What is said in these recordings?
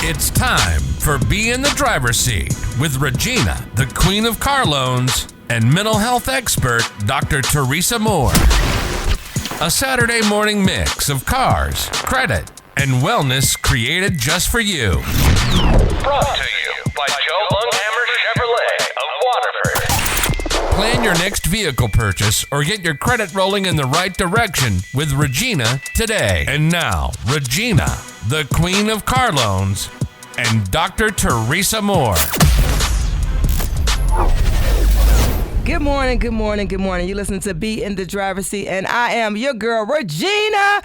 It's time for Be in the Driver's Seat with Regina, the Queen of Car Loans, and mental health expert, Dr. Teresa Moore. A Saturday morning mix of cars, credit, and wellness created just for you. Brought to you by Joe Lunghammer Chevrolet of Waterford. Plan your next vehicle purchase or get your credit rolling in the right direction with Regina today. And now, Regina, the Queen of Car Loans, and Dr. Teresa Moore. Good morning, good morning, good morning. You listen to Be in the Driver's Seat, and I am your girl, Regina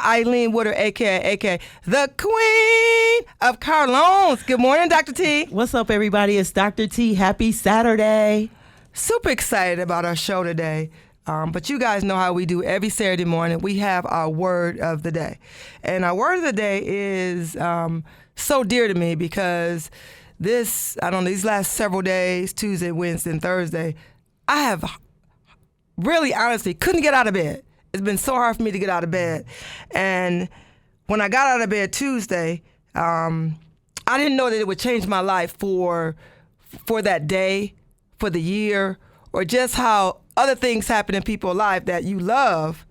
Eileen Woodard, aka the Queen of Car Loans. Good morning, Dr. T. What's up, everybody? It's Dr. T. Happy Saturday. Super excited about our show today. But you guys know how we do every Saturday morning. We have our word of the day. And our word of the day is so dear to me because these last several days, Tuesday, Wednesday, and Thursday, I have really honestly couldn't get out of bed. It's been so hard for me to get out of bed. And when I got out of bed Tuesday, I didn't know that it would change my life for that day, for the year, or just how other things happen in people's life that you love.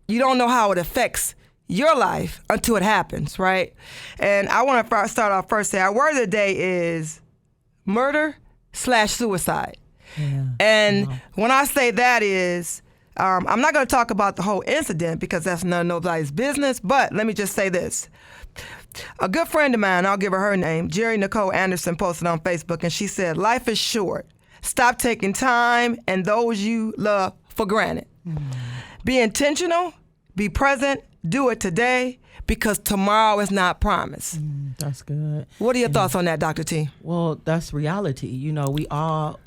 You don't know how it affects your life until it happens, right? And I want to start off first saying our word of the day is murder/suicide. Yeah. And when I say that is, I'm not going to talk about the whole incident because that's none of nobody's business, but let me just say this. A good friend of mine, I'll give her name, Jerry Nicole Anderson, posted on Facebook, and she said, "Life is short. Stop taking time and those you love for granted. Be intentional, be present, do it today because tomorrow is not promised." That's good. What are your thoughts on that, Dr. T? Well, that's reality. We all,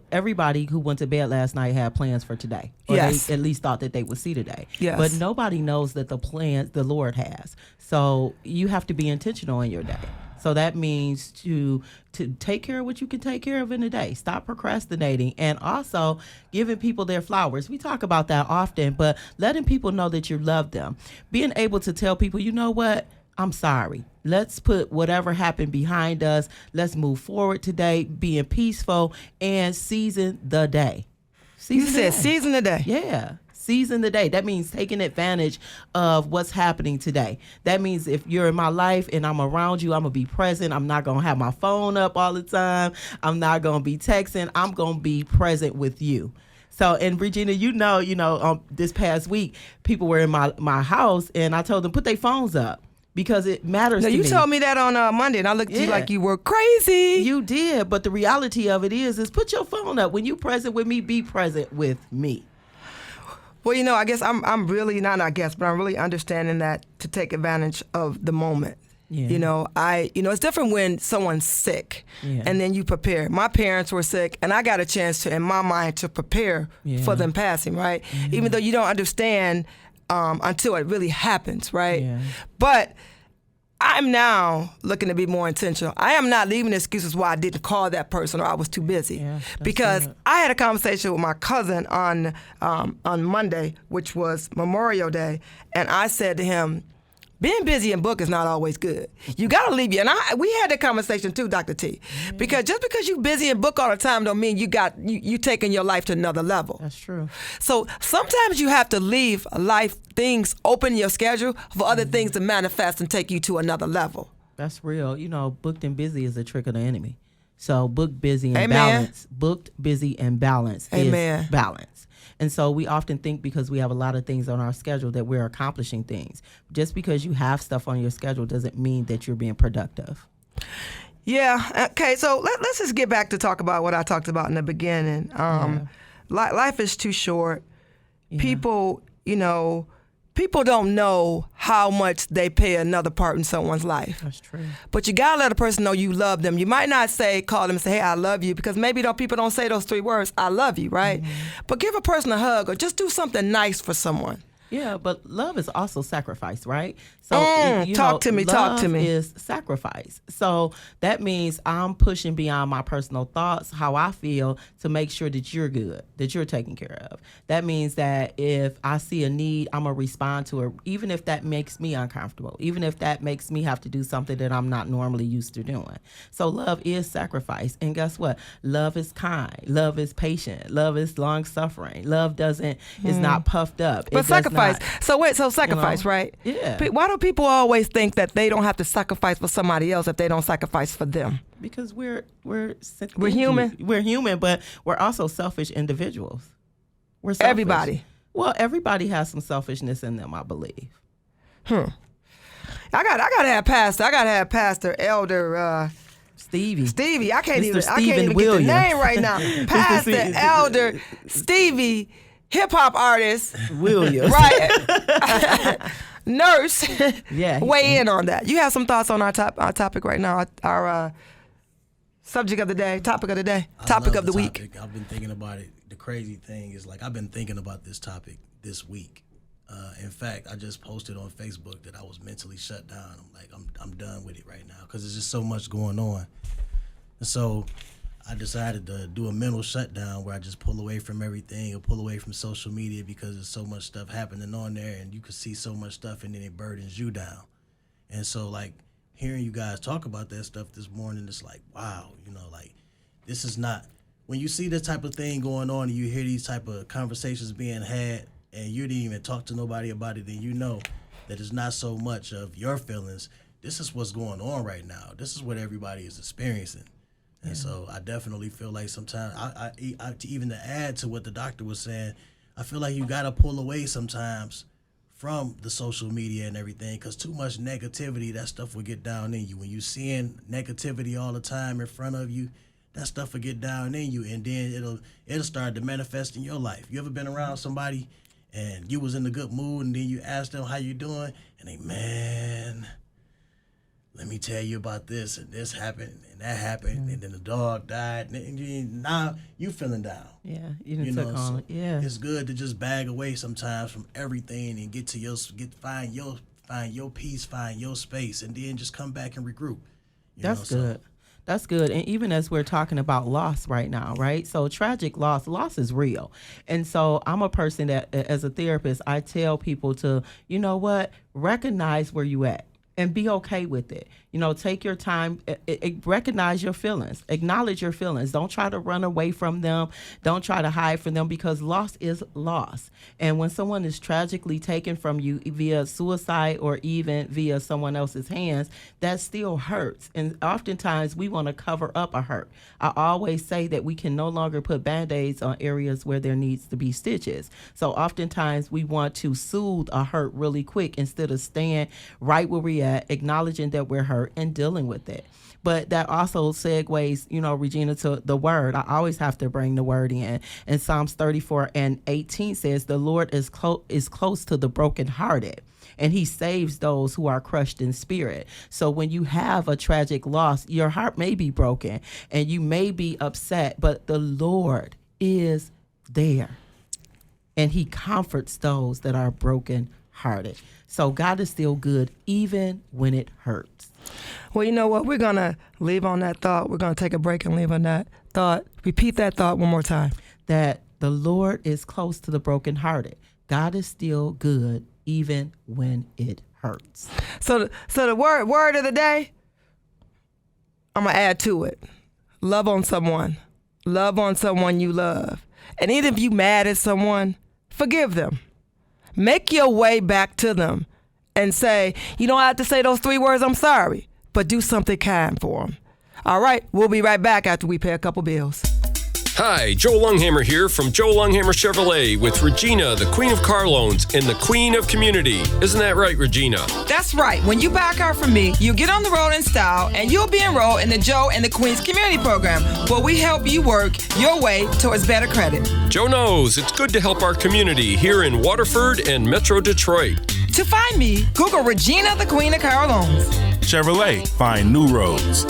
everybody who went to bed last night had plans for today. Or Yes. they at least thought that they would see today. Yes. But nobody knows that the plans the Lord has. So you have to be intentional in your day. So that means to take care of what you can take care of in a day. Stop procrastinating and also giving people their flowers. We talk about that often, but letting people know that you love them. Being able to tell people, you know what? I'm sorry. Let's put whatever happened behind us. Let's move forward today, being peaceful and season the day. You said season the day. Yeah. Season the day. That means taking advantage of what's happening today. That means if you're in my life and I'm around you, I'm going to be present. I'm not going to have my phone up all the time. I'm not going to be texting. I'm going to be present with you. So, and Regina, this past week, people were in my house and I told them put their phones up because it matters to me. You told me that on Monday and I looked at you like you were crazy. You did, but the reality of it is put your phone up. When you present with me, be present with me. Well, I guess I'm really but I'm really understanding that to take advantage of the moment. Yeah. It's different when someone's sick and then you prepare. My parents were sick and I got a chance to, in my mind, to prepare for them passing, right? Mm-hmm. Even though you don't understand until it really happens, right? Yeah. But I'm now looking to be more intentional. I am not leaving excuses why I didn't call that person or I was too busy. Yeah, because I had a conversation with my cousin on Monday, which was Memorial Day, and I said to him, being busy in book is not always good. You got to leave you. And we had that conversation too, Dr. T. Because just because you're busy in book all the time don't mean you taking your life to another level. That's true. So sometimes you have to leave life things open in your schedule for other things to manifest and take you to another level. That's real. Booked and busy is a trick of the enemy. So booked, busy, and balance. Booked, busy, and balance is balance. And so we often think because we have a lot of things on our schedule that we're accomplishing things. Just because you have stuff on your schedule doesn't mean that you're being productive. Yeah. Okay. So let's just get back to talk about what I talked about in the beginning. Life is too short. Yeah. People don't know how much they play another part in someone's life. That's true. But you gotta let a person know you love them. You might not call them and say, "Hey, I love you," because maybe people don't say those 3 words, "I love you," right? Mm-hmm. But give a person a hug or just do something nice for someone. Yeah, but love is also sacrifice, right? So talk to me. Love is sacrifice. So that means I'm pushing beyond my personal thoughts, how I feel, to make sure that you're good, that you're taken care of. That means that if I see a need, I'm going to respond to it, even if that makes me uncomfortable, even if that makes me have to do something that I'm not normally used to doing. So love is sacrifice. And guess what? Love is kind. Love is patient. Love is long-suffering. Love is not puffed up. But sacrifice. So sacrifice, right? Yeah. Why do people always think that they don't have to sacrifice for somebody else if they don't sacrifice for them? Because we're human. We're human, but we're also selfish individuals. We're selfish. Everybody. Well, everybody has some selfishness in them, I believe. I gotta have pastor, elder. Stevie, I can't even get the name right now. Pastor, elder, Stevie, hip hop artist, Williams, right? Nurse, yeah. Weigh in on that. You have some thoughts on our topic right now, our subject of the day, topic of the day, topic of the week. I've been thinking about it. The crazy thing is, I've been thinking about this topic this week. In fact, I just posted on Facebook that I was mentally shut down. I'm done with it right now because there's just so much going on. And so I decided to do a mental shutdown where I just pull away from everything or pull away from social media because there's so much stuff happening on there and you can see so much stuff and then it burdens you down. And so hearing you guys talk about that stuff this morning, it's wow, this is not, when you see this type of thing going on and you hear these type of conversations being had and you didn't even talk to nobody about it, then you know that it's not so much of your feelings. This is what's going on right now. This is what everybody is experiencing. And so I definitely feel like sometimes, even to add to what the doctor was saying, I feel like you got to pull away sometimes from the social media and everything because too much negativity, that stuff will get down in you. When you're seeing negativity all the time in front of you, that stuff will get down in you, and then it'll start to manifest in your life. You ever been around somebody and you was in a good mood and then you asked them how you doing and they, man, let me tell you about this and this happened and that happened and then the dog died and now you feeling down. Yeah, you took on it. Yeah, it's good to just bag away sometimes from everything and get to find your peace, find your space, and then just come back and regroup. That's good. That's good. And even as we're talking about loss right now, right? So tragic loss is real. And so I'm a person that, as a therapist, I tell people to, recognize where you at and be okay with it. Take your time, recognize your feelings, acknowledge your feelings. Don't try to run away from them. Don't try to hide from them because loss is loss. And when someone is tragically taken from you via suicide or even via someone else's hands, that still hurts. And oftentimes we want to cover up a hurt. I always say that we can no longer put Band-Aids on areas where there needs to be stitches. So oftentimes we want to soothe a hurt really quick instead of staying right where we're at, acknowledging that we're hurt and dealing with it. But that also segues, Regina, to the word. I always have to bring the word in. And Psalms 34:18 says, the Lord is close to the brokenhearted, and he saves those who are crushed in spirit. So when you have a tragic loss, your heart may be broken and you may be upset, but the Lord is there and he comforts those that are brokenhearted. So God is still good even when it hurts. Well, you know what? We're going to leave on that thought. We're going to take a break and leave on that thought. Repeat that thought one more time. That the Lord is close to the brokenhearted. God is still good even when it hurts. So the word of the day, I'm going to add to it. Love on someone. Love on someone you love. And even if you mad at someone, forgive them. Make your way back to them and say, you don't have to say those 3 words, I'm sorry, but do something kind for them. All right, we'll be right back after we pay a couple bills. Hi, Joe Lunghammer here from Joe Lunghammer Chevrolet with Regina, the Queen of Car Loans and the Queen of Community. Isn't that right, Regina? That's right. When you buy a car from me, you get on the road in style and you'll be enrolled in the Joe and the Queen's Community Program, where we help you work your way towards better credit. Joe knows it's good to help our community here in Waterford and Metro Detroit. To find me, Google Regina, the Queen of Car Loans. Chevrolet, find new roads.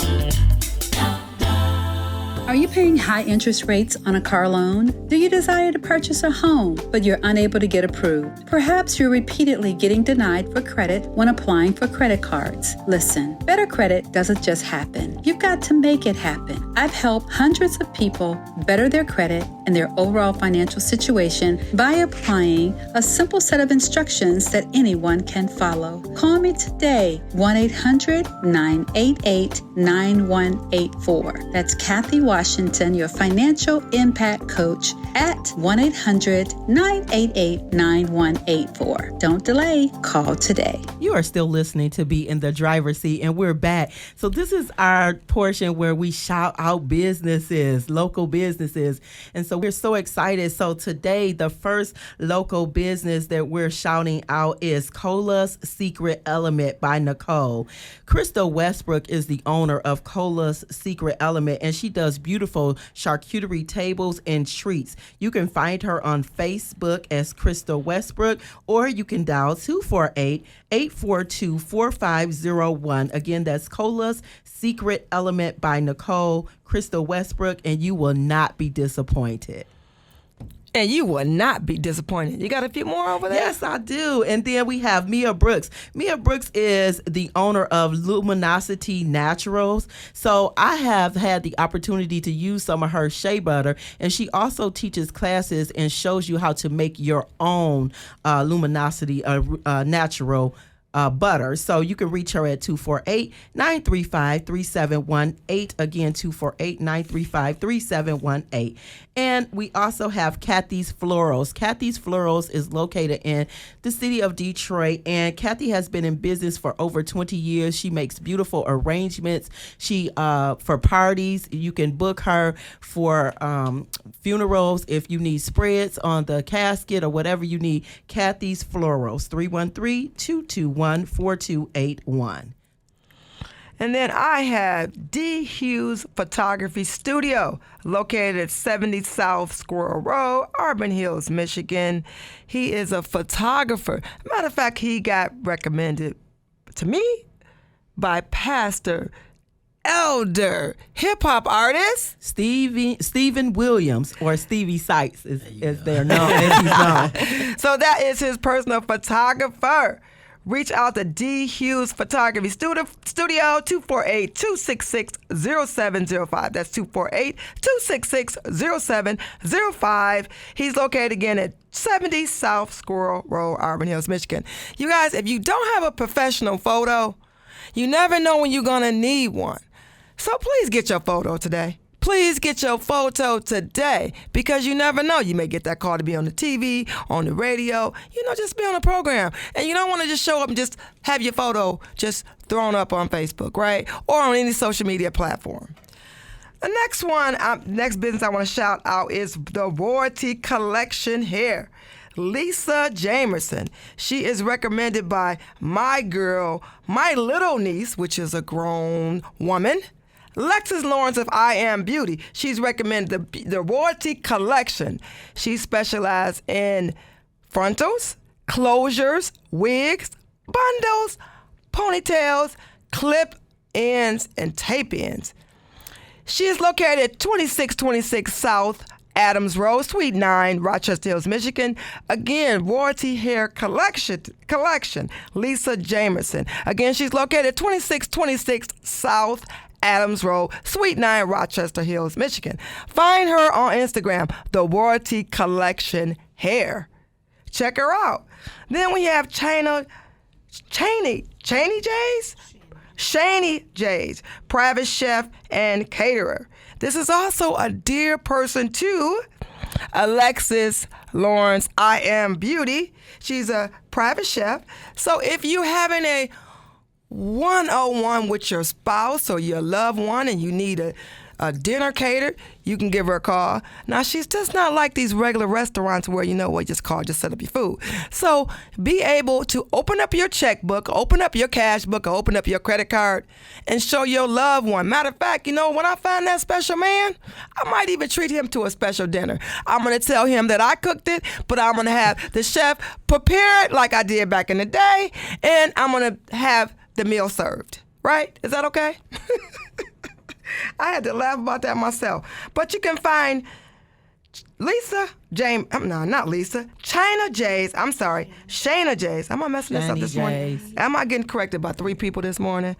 Are you paying high interest rates on a car loan? Do you desire to purchase a home, but you're unable to get approved? Perhaps you're repeatedly getting denied for credit when applying for credit cards. Listen, better credit doesn't just happen. You've got to make it happen. I've helped hundreds of people better their credit and their overall financial situation by applying a simple set of instructions that anyone can follow. Call me today, 1-800-988-9184. That's Kathy Washington, your financial impact coach, at 1-800-988-9184. Don't delay. Call today. You are still listening to Be in the Driver's Seat, and we're back. So this is our portion where we shout out businesses, local businesses. And so we're so excited. So today, the first local business that we're shouting out is Cola's Secret Element by Nicole. Crystal Westbrook is the owner of Cola's Secret Element, and she does beautiful charcuterie tables and treats. You can find her on Facebook as Crystal Westbrook, or you can dial 248-842-4501. Again, that's Cola's Secret Element by Nicole, Crystal Westbrook, and you will not be disappointed. And you will not be disappointed. You got a few more over there? Yes, I do. And then we have Mia Brooks. Mia Brooks is the owner of Luminosity Naturals. So I have had the opportunity to use some of her shea butter, and she also teaches classes and shows you how to make your own Luminosity natural butter. So you can reach her at 248-935-3718. Again, 248-935-3718. And we also have Kathy's Florals. Kathy's Florals is located in the city of Detroit, and Kathy has been in business for over 20 years. She makes beautiful arrangements. She for parties. You can book her for funerals if you need spreads on the casket or whatever you need. Kathy's Florals, 313-221-4281. And then I have D. Hughes Photography Studio, located at 70 South Squirrel Road, Auburn Hills, Michigan. He is a photographer. Matter of fact, he got recommended to me by Pastor Elder hip-hop artist Stephen Williams, or Stevie Sightz as they're known, as he's known. So that is his personal photographer. Reach out to D. Hughes Photography Studio, 248-266-0705. That's 248-266-0705. He's located again at 70 South Squirrel Road, Auburn Hills, Michigan. You guys, if you don't have a professional photo, you never know when you're going to need one. So please get your photo today. Please get your photo today, because you never know. You may get that call to be on the TV, on the radio, just be on a program. And you don't want to just show up and just have your photo just thrown up on Facebook, right? Or on any social media platform. The next business I want to shout out is the Royalty Collection Hair. Lisa Jamerson. She is recommended by my little niece, which is a grown woman, Lexis Lawrence of I Am Beauty. She's recommended the Royalty Collection. She specializes in frontals, closures, wigs, bundles, ponytails, clip-ins, and tape-ins. She is located at 2626 South Adams Road, Suite 9, Rochester Hills, Michigan. Again, Royalty Hair Collection, Lisa Jamerson. Again, she's located at 2626 South Adams Road, Suite 9, Rochester Hills, Michigan. Find her on Instagram, The Royalty Collection Hair. Check her out. Then we have Shani J's, private chef and caterer. This is also a dear person to Alexis Lawrence, I Am Beauty. She's a private chef. So if you're having a one-on-one with your spouse or your loved one and you need a dinner catered, you can give her a call. Now, she's just not like these regular restaurants where, just call, just set up your food. So be able to open up your checkbook, open up your cash book, or open up your credit card and show your loved one. Matter of fact, when I find that special man, I might even treat him to a special dinner. I'm going to tell him that I cooked it, but I'm going to have the chef prepare it like I did back in the day, and I'm going to have the meal served. Right? Is that okay? I had to laugh about that myself. But you can find Lisa James, not Lisa, Shayna Jays. Am I messing this up this morning? Am I getting corrected by 3 people this morning?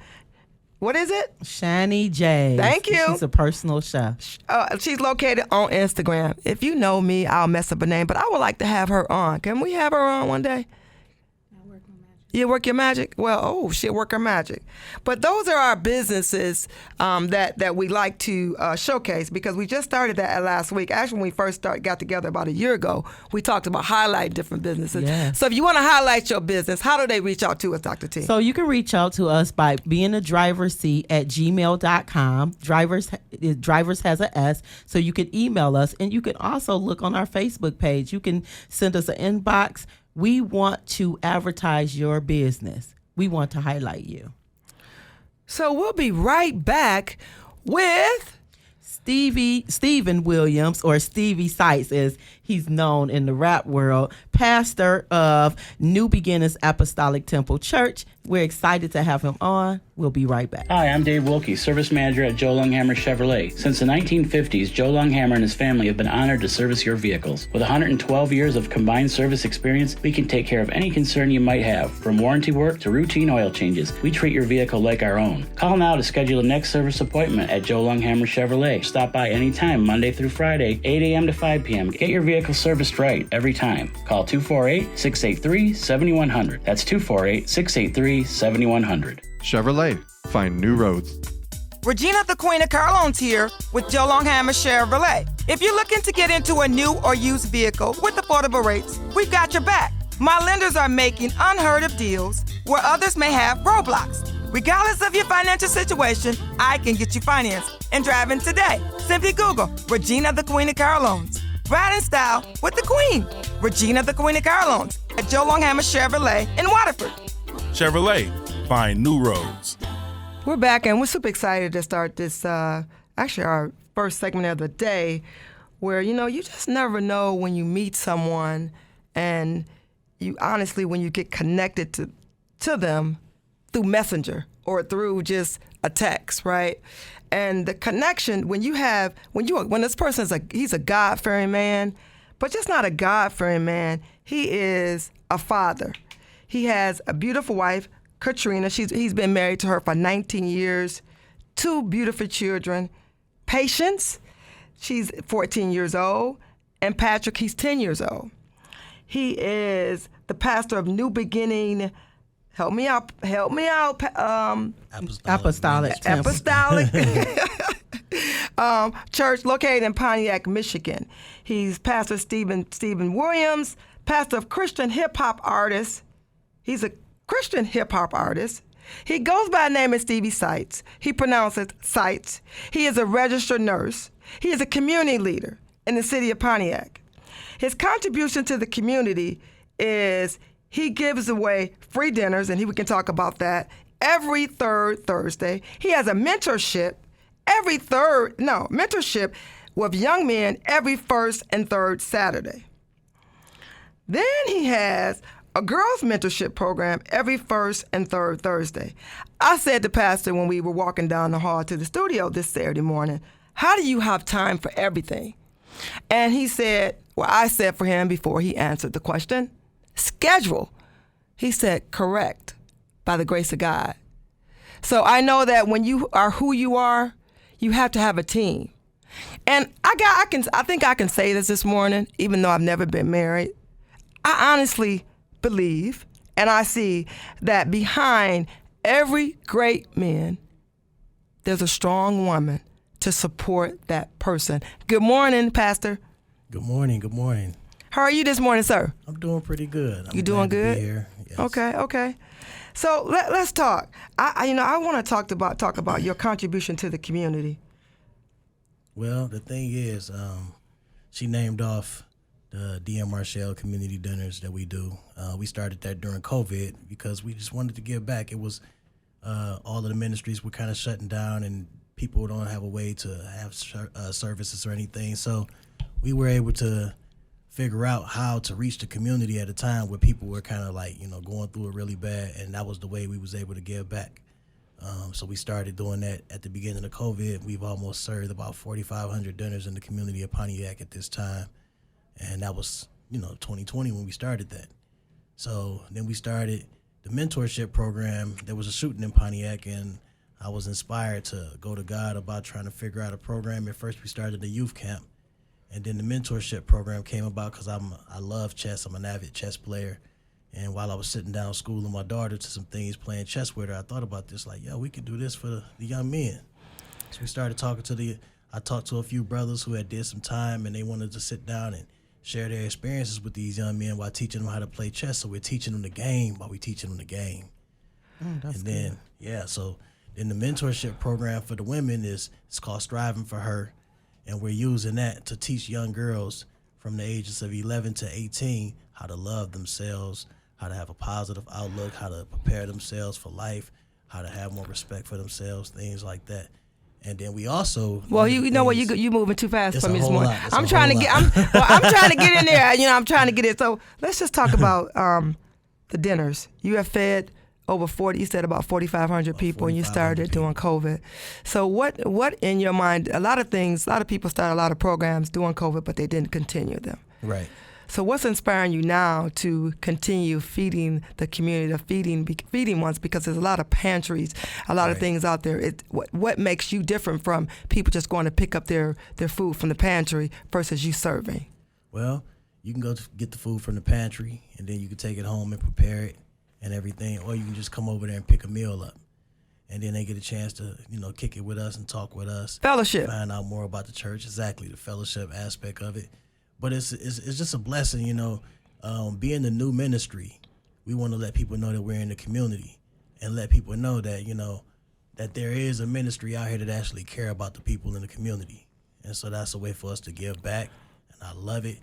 What is it? Shani J. Thank you. She's a personal chef. She's located on Instagram. If you know me, I'll mess up her name, but I would like to have her on. Can we have her on one day? You work your magic? Well, she'll work her magic. But those are our businesses that we like to showcase, because we just started that last week. Actually, when we first got together about a year ago, we talked about highlighting different businesses. Yes. So if you want to highlight your business, how do they reach out to us, Dr. T? So you can reach out to us by being a driver's seat at gmail.com. Drivers has an S, so you can email us, and you can also look on our Facebook page. You can send us an inbox. We want to advertise your business. We want to highlight you. So we'll be right back with Stephen Williams, or Stevie Sightz as he's known in the rap world, pastor of New Beginnings Apostolic Temple Church. We're excited to have him on. We'll be right back. Hi, I'm Dave Wilkie, service manager at Joe Longhammer Chevrolet. Since the 1950s, Joe Longhammer and his family have been honored to service your vehicles. With 112 years of combined service experience, we can take care of any concern you might have, from warranty work to routine oil changes. We treat your vehicle like our own. Call now to schedule a next service appointment at Joe Longhammer Chevrolet. Stop by anytime, Monday through Friday, 8 a.m. to 5 p.m. Get your vehicle serviced right every time. Call 248-683-7100. That's 248-683-7100. Chevrolet. Find new roads. Regina, the Queen of Carlones here with Joe Longhammer Chevrolet. If you're looking to get into a new or used vehicle with affordable rates, we've got your back. My lenders are making unheard of deals where others may have roadblocks. Regardless of your financial situation, I can get you financed and driving today. Simply Google Regina, the Queen of Carlones. Ride in style with the Queen. Regina, the Queen of Carlones at Joe Longhammer Chevrolet in Waterford. Chevrolet, find new roads. We're back, and we're super excited to start this, actually our first segment of the day, where, you just never know when you meet someone, and you honestly, when you get connected to them through Messenger or through just a text, right? And the connection, when this person he's a God-fearing man, but just not a God-fearing man, he is a father. He has a beautiful wife, Katrina. He's been married to her for 19 years, 2 beautiful children. Patience, she's 14 years old, and Patrick, he's 10 years old. He is the pastor of New Beginning. Help me out. Apostolic Church located in Pontiac, Michigan. He's Pastor Stephen Williams, pastor of Christian hip-hop artist. He's a Christian hip-hop artist. He goes by the name of Stevie Sightz. He pronounces Sightz. He is a registered nurse. He is a community leader in the city of Pontiac. His contribution to the community is he gives away free dinners, and we can talk about that, every third Thursday. He has a mentorship with young men every first and third Saturday. Then he has a girls' mentorship program every first and third Thursday. I said to Pastor when we were walking down the hall to the studio this Saturday morning, how do you have time for everything? And he said, I said for him before he answered the question, schedule. He said, correct, by the grace of God. So I know that when you are who you are, you have to have a team. And I think I can say this morning, even though I've never been married. I honestly believe, and I see that behind every great man, there's a strong woman to support that person. Good morning, Pastor. Good morning. Good morning. How are you this morning, sir? I'm doing pretty good. You doing good? To be here. Yes. Okay. So let's talk. I want to talk about your contribution to the community. Well, the thing is, she named off the DM Marshall community dinners that we do. We started that during COVID because we just wanted to give back. It was all of the ministries were kind of shutting down, and people don't have a way to have services or anything. So we were able to figure out how to reach the community at a time where people were kind of like, going through it really bad, and that was the way we was able to give back. So we started doing that at the beginning of COVID. We've almost served about 4,500 dinners in the community of Pontiac at this time. And that was, 2020 when we started that. So then we started the mentorship program. There was a shooting in Pontiac, and I was inspired to go to God about trying to figure out a program. At first we started a youth camp, and then the mentorship program came about because I love chess. I'm an avid chess player. And while I was sitting down schooling my daughter to some things, playing chess with her, I thought about this, like, we could do this for the young men. So we started talking I talked to a few brothers who had did some time, and they wanted to sit down and share their experiences with these young men while teaching them how to play chess. So we're teaching them the game while we're teaching them the game. That's and then, good. So then the mentorship program for the women it's called Striving for Her. And we're using that to teach young girls from the ages of 11 to 18 how to love themselves, how to have a positive outlook, how to prepare themselves for life, how to have more respect for themselves, things like that. And then we also you know what, you moving too fast for me this morning. I'm trying to get in there. I'm trying to get it. So let's just talk about the dinners. You have fed over 40. You said about 4,500 people, and you started during COVID. So what in your mind? A lot of people started a lot of programs during COVID, but they didn't continue them. Right. So what's inspiring you now to continue feeding the community, feeding ones, because there's a lot of pantries, a lot of things out there. What makes you different from people just going to pick up their food from the pantry versus you serving? Well, you can go get the food from the pantry, and then you can take it home and prepare it and everything, or you can just come over there and pick a meal up. And then they get a chance to, kick it with us and talk with us. Fellowship. Find out more about the church, exactly, the fellowship aspect of it. But it's just a blessing, being the new ministry. We want to let people know that we're in the community and let people know that, that there is a ministry out here that actually care about the people in the community. And so that's a way for us to give back, and I love it.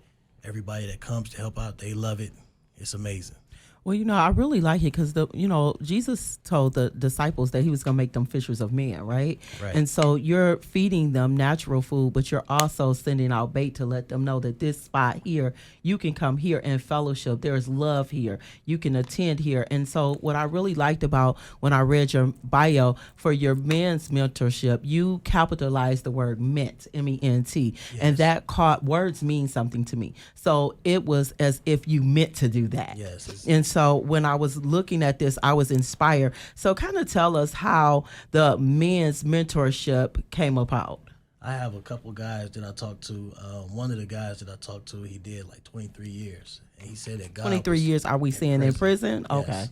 Everybody that comes to help out, they love it. It's amazing. Well, I really like it because Jesus told the disciples that he was going to make them fishers of men, right? And so you're feeding them natural food, but you're also sending out bait to let them know that this spot here, you can come here and fellowship. There's love here. You can attend here. And so what I really liked about when I read your bio for your men's mentorship, you capitalized the word meant, M-E-N-T, and that words mean something to me. So it was as if you meant to do that. Yes. And so when I was looking at this, I was inspired. So kind of tell us how the men's mentorship came about. I have a couple guys that I talked to. One of the guys that I talked to, he did like 23 years. And he said that God 23 years, are we saying in prison? Yes. Okay.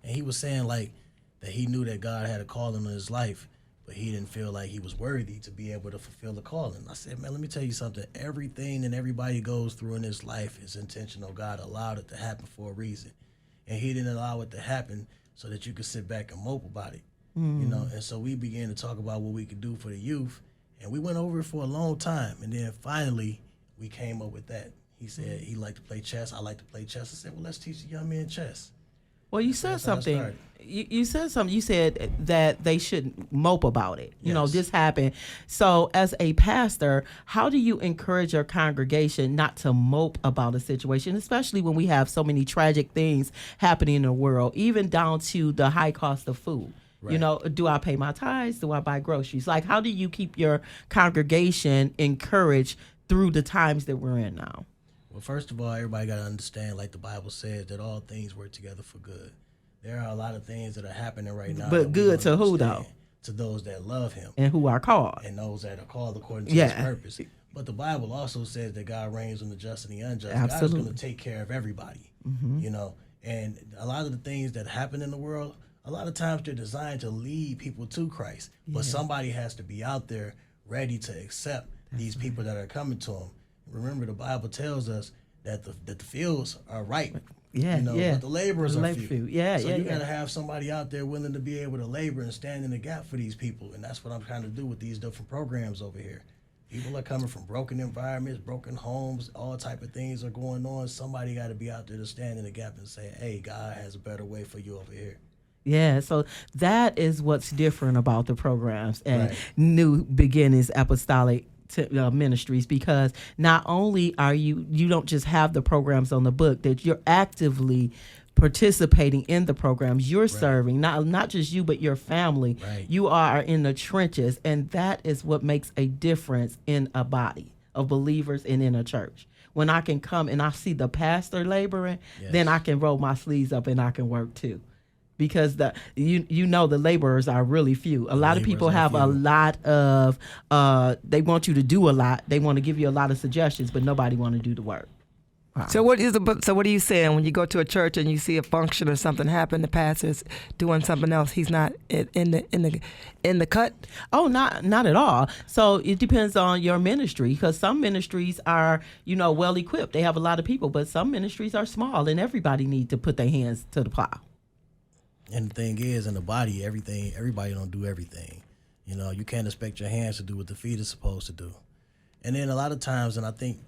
And he was saying that he knew that God had a calling in his life, but he didn't feel like he was worthy to be able to fulfill the calling. I said, man, let me tell you something. Everything and everybody goes through in this life is intentional. God allowed it to happen for a reason. And he didn't allow it to happen so that you could sit back and mope about it. And so we began to talk about what we could do for the youth. And we went over it for a long time. And then finally, we came up with that. He said he liked to play chess. I like to play chess. I said, well, let's teach the young men chess. Well, you said something. You said something. You said that they shouldn't mope about it. This happened. So as a pastor, how do you encourage your congregation not to mope about a situation, especially when we have so many tragic things happening in the world, even down to the high cost of food? Right. Do I pay my tithes? Do I buy groceries? Like, how do you keep your congregation encouraged through the times that we're in now? Well, first of all, everybody got to understand, like the Bible says, that all things work together for good. There are a lot of things that are happening right now. But good to who, though? To those that love him. And who are called. And those that are called according to his purpose. But the Bible also says that God reigns on the just and the unjust. Absolutely. God is going to take care of everybody, And a lot of the things that happen in the world, a lot of times they're designed to lead people to Christ. But somebody has to be out there ready to accept these people that are coming to him. Remember, the Bible tells us that the fields are ripe. But the laborers are few. So you got to have somebody out there willing to be able to labor and stand in the gap for these people. And that's what I'm trying to do with these different programs over here. People are coming from broken environments, broken homes, all type of things are going on. Somebody got to be out there to stand in the gap and say, hey, God has a better way for you over here. Yeah, so that is what's different about the programs and New Beginnings Apostolic Ministries, because not only are you don't just have the programs on the book, that you're actively participating in the programs. You're serving, not just you, but your family. Right. You are in the trenches, and that is what makes a difference in a body of believers and in a church. When I can come and I see the pastor laboring, then I can roll my sleeves up and I can work too. Because the laborers are really few. A lot of people have a lot of, they want you to do a lot. They want to give you a lot of suggestions, but nobody want to do the work. Wow. So what are you saying when you go to a church and you see a function or something happen? The pastor's doing something else. He's not in the cut. Oh, not at all. So it depends on your ministry, because some ministries are well equipped. They have a lot of people, but some ministries are small, and everybody needs to put their hands to the plow. And the thing is, in the body, everybody don't do everything. You can't expect your hands to do what the feet are supposed to do. And then a lot of times, and I think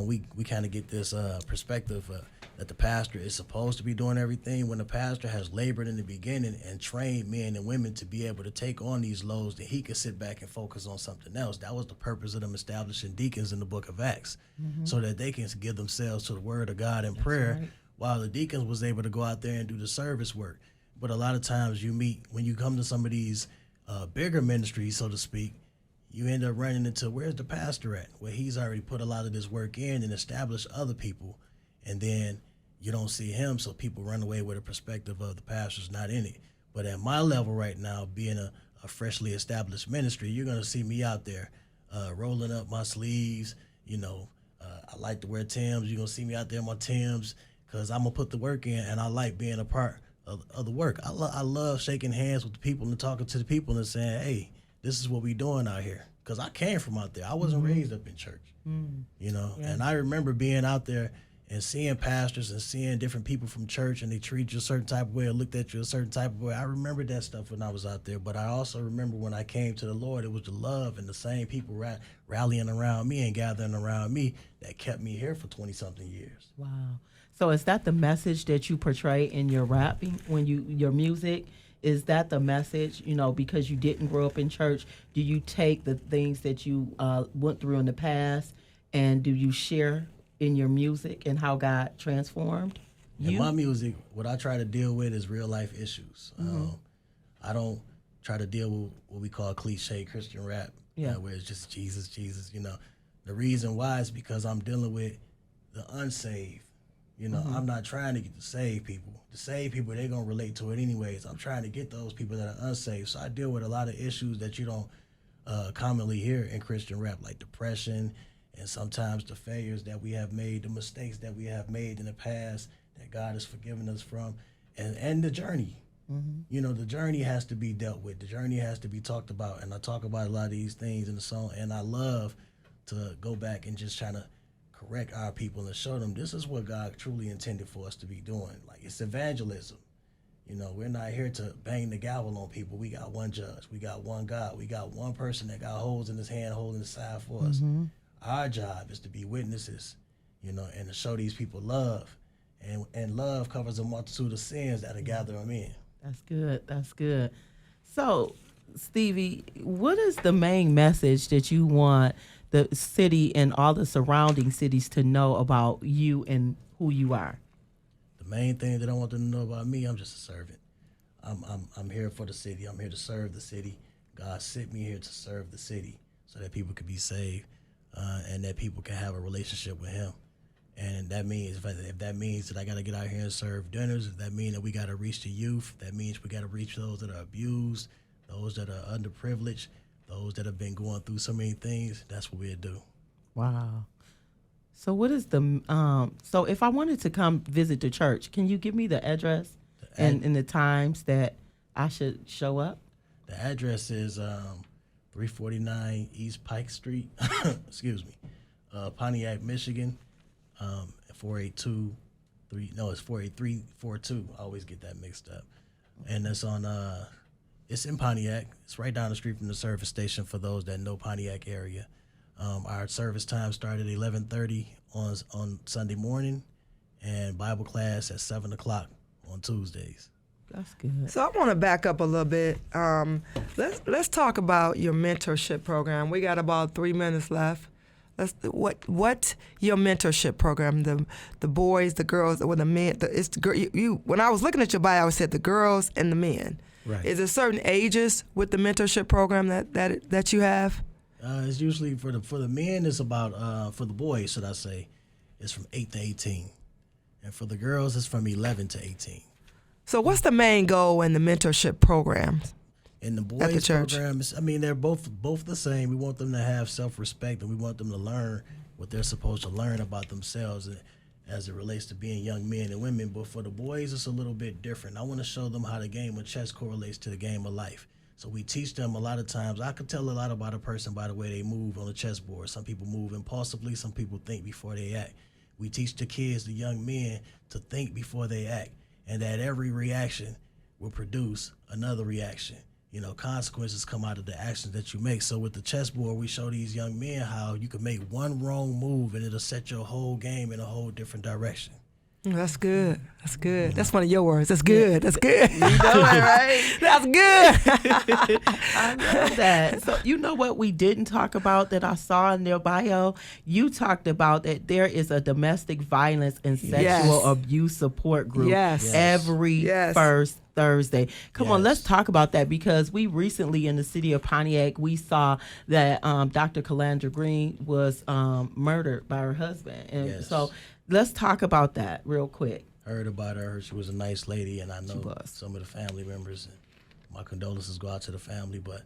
we kind of get this perspective that the pastor is supposed to be doing everything, when the pastor has labored in the beginning and trained men and women to be able to take on these loads, that he could sit back and focus on something else. That was the purpose of them establishing deacons in the book of Acts, so that they can give themselves to the word of God in prayer, while the deacons was able to go out there and do the service work. But a lot of times when you come to some of these bigger ministries, so to speak, you end up running into, where's the pastor at? Well, he's already put a lot of this work in and established other people, and then you don't see him, so people run away with a perspective of the pastor's not in it. But at my level right now, being a freshly established ministry, you're going to see me out there rolling up my sleeves. I like to wear Timbs. You're going to see me out there in my Timbs, because I'm going to put the work in, and I like being a part of the work. I love shaking hands with the people and talking to the people and saying, hey, this is what we doing out here. Because I came from out there. I wasn't raised up in church, and I remember being out there and seeing pastors and seeing different people from church, and they treat you a certain type of way or looked at you a certain type of way. I remember that stuff when I was out there, but I also remember when I came to the Lord, it was the love and the same people rallying around me and gathering around me that kept me here for 20-something years. Wow. So is that the message that you portray in your rapping, your music? Is that the message, because you didn't grow up in church? Do you take the things that you went through in the past, and do you share in your music and how God transformed you? In my music, what I try to deal with is real life issues. I don't try to deal with what we call cliche Christian rap, where it's just Jesus, Jesus. The reason why is because I'm dealing with the unsaved. I'm not trying to get to save people. The saved people, they're going to relate to it anyways. I'm trying to get those people that are unsaved. So I deal with a lot of issues that you don't commonly hear in Christian rap, like depression, and sometimes the failures that we have made, the mistakes that we have made in the past that God has forgiven us from, and the journey. The journey has to be dealt with. The journey has to be talked about, and I talk about a lot of these things in the song, and I love to go back and just try to correct our people and show them this is what God truly intended for us to be doing. Like, it's evangelism. We're not here to bang the gavel on people. We got one judge. We got one God. We got one person that got holes in his hand, holding the side for us. Our job is to be witnesses, and to show these people love. And love covers a multitude of sins that'll gather them in. That's good. That's good. So, Stevie, what is the main message that you want the city and all the surrounding cities to know about you and who you are? The main thing that I want them to know about me, I'm just a servant. I'm here for the city. I'm here to serve the city. God sent me here to serve the city so that people could be saved and that people can have a relationship with him. And that means, if that means that I got to get out here and serve dinners, if that means that we got to reach the youth, if that means we got to reach those that are abused, those that are underprivileged, those that have been going through so many things, that's what we'll do. Wow. So what is so if I wanted to come visit the church, can you give me the address and the times that I should show up? The address is 349 East Pike Street, excuse me, Pontiac, Michigan, 48342. I always get that mixed up. And that's on, it's in Pontiac. It's right down the street from the service station for those that know Pontiac area. Our service time started at 11:30 on Sunday morning, and Bible class at 7 o'clock on Tuesdays. That's good. So I want to back up a little bit. Let's talk about your mentorship program. We got about 3 minutes left. What your mentorship program? The boys, the girls, or the men? When I was looking at your bio, it said the girls and the men. Right. Is there certain ages with the mentorship program that you have? It's usually for the men. It's about for the boys, should I say, it's from 8 to 18, and for the girls, it's from 11 to 18. So, what's the main goal in the mentorship programs? In the at the boys' church? programs, I mean, they're both the same. We want them to have self-respect, and we want them to learn what they're supposed to learn about themselves as it relates to being young men and women. But for the boys, it's a little bit different. I want to show them how the game of chess correlates to the game of life. So we teach them a lot of times. I can tell a lot about a person by the way they move on the chessboard. Some people move impulsively. Some people think before they act. We teach the kids, the young men, to think before they act, and that every reaction will produce another reaction. You know, consequences come out of the actions that you make. So with the chessboard, we show these young men how you can make one wrong move and it'll set your whole game in a whole different direction. That's good. That's good. That's one of your words. That's good. That's good. You know it, right? That's good. I love that. So you know what we didn't talk about that I saw in their bio? You talked about that there is a domestic violence and sexual abuse support group every first Thursday. Come on, let's talk about that, because we recently in the city of Pontiac, we saw that Dr. Calandra Green was murdered by her husband. And so let's talk about that real quick. Heard about her. She was a nice lady, and I know some of the family members. And my condolences go out to the family. But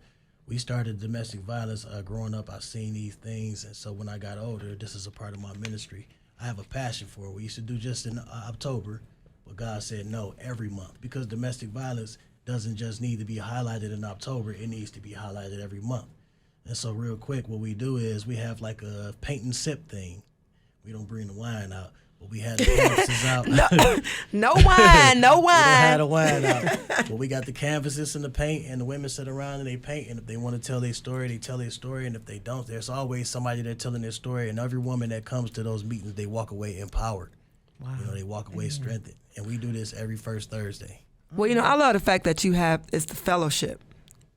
we started domestic violence growing up. I've seen these things, and so when I got older, this is a part of my ministry. I have a passion for it. We used to do just in October, but God said no, every month, because domestic violence doesn't just need to be highlighted in October. It needs to be highlighted every month. And so real quick, what we do is we have like a paint and sip thing. We don't bring the wine out, but we had the canvases out. No wine, no wine. We don't have the wine out. But we got the canvases and the paint, and the women sit around and they paint. And if they want to tell their story, they tell their story. And if they don't, there's always somebody there telling their story. And every woman that comes to those meetings, they walk away empowered. Wow. You know, they walk away strengthened. And we do this every first Thursday. Well, you know, I love the fact that you have it's the fellowship.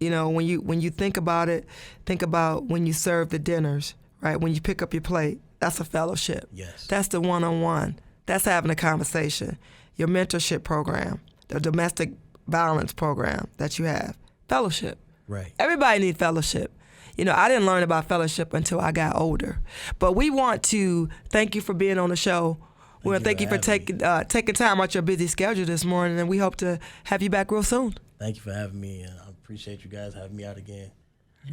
You know, when you think about it, think about when you serve the dinners, right? When you pick up your plate. That's a fellowship. Yes. That's the one-on-one. That's having a conversation. Your mentorship program, the domestic violence program that you have, fellowship. Right. Everybody needs fellowship. You know, I didn't learn about fellowship until I got older. But we want to thank you for being on the show. We want to thank you for taking time out your busy schedule this morning, and we hope to have you back real soon. Thank you for having me. I appreciate you guys having me out again.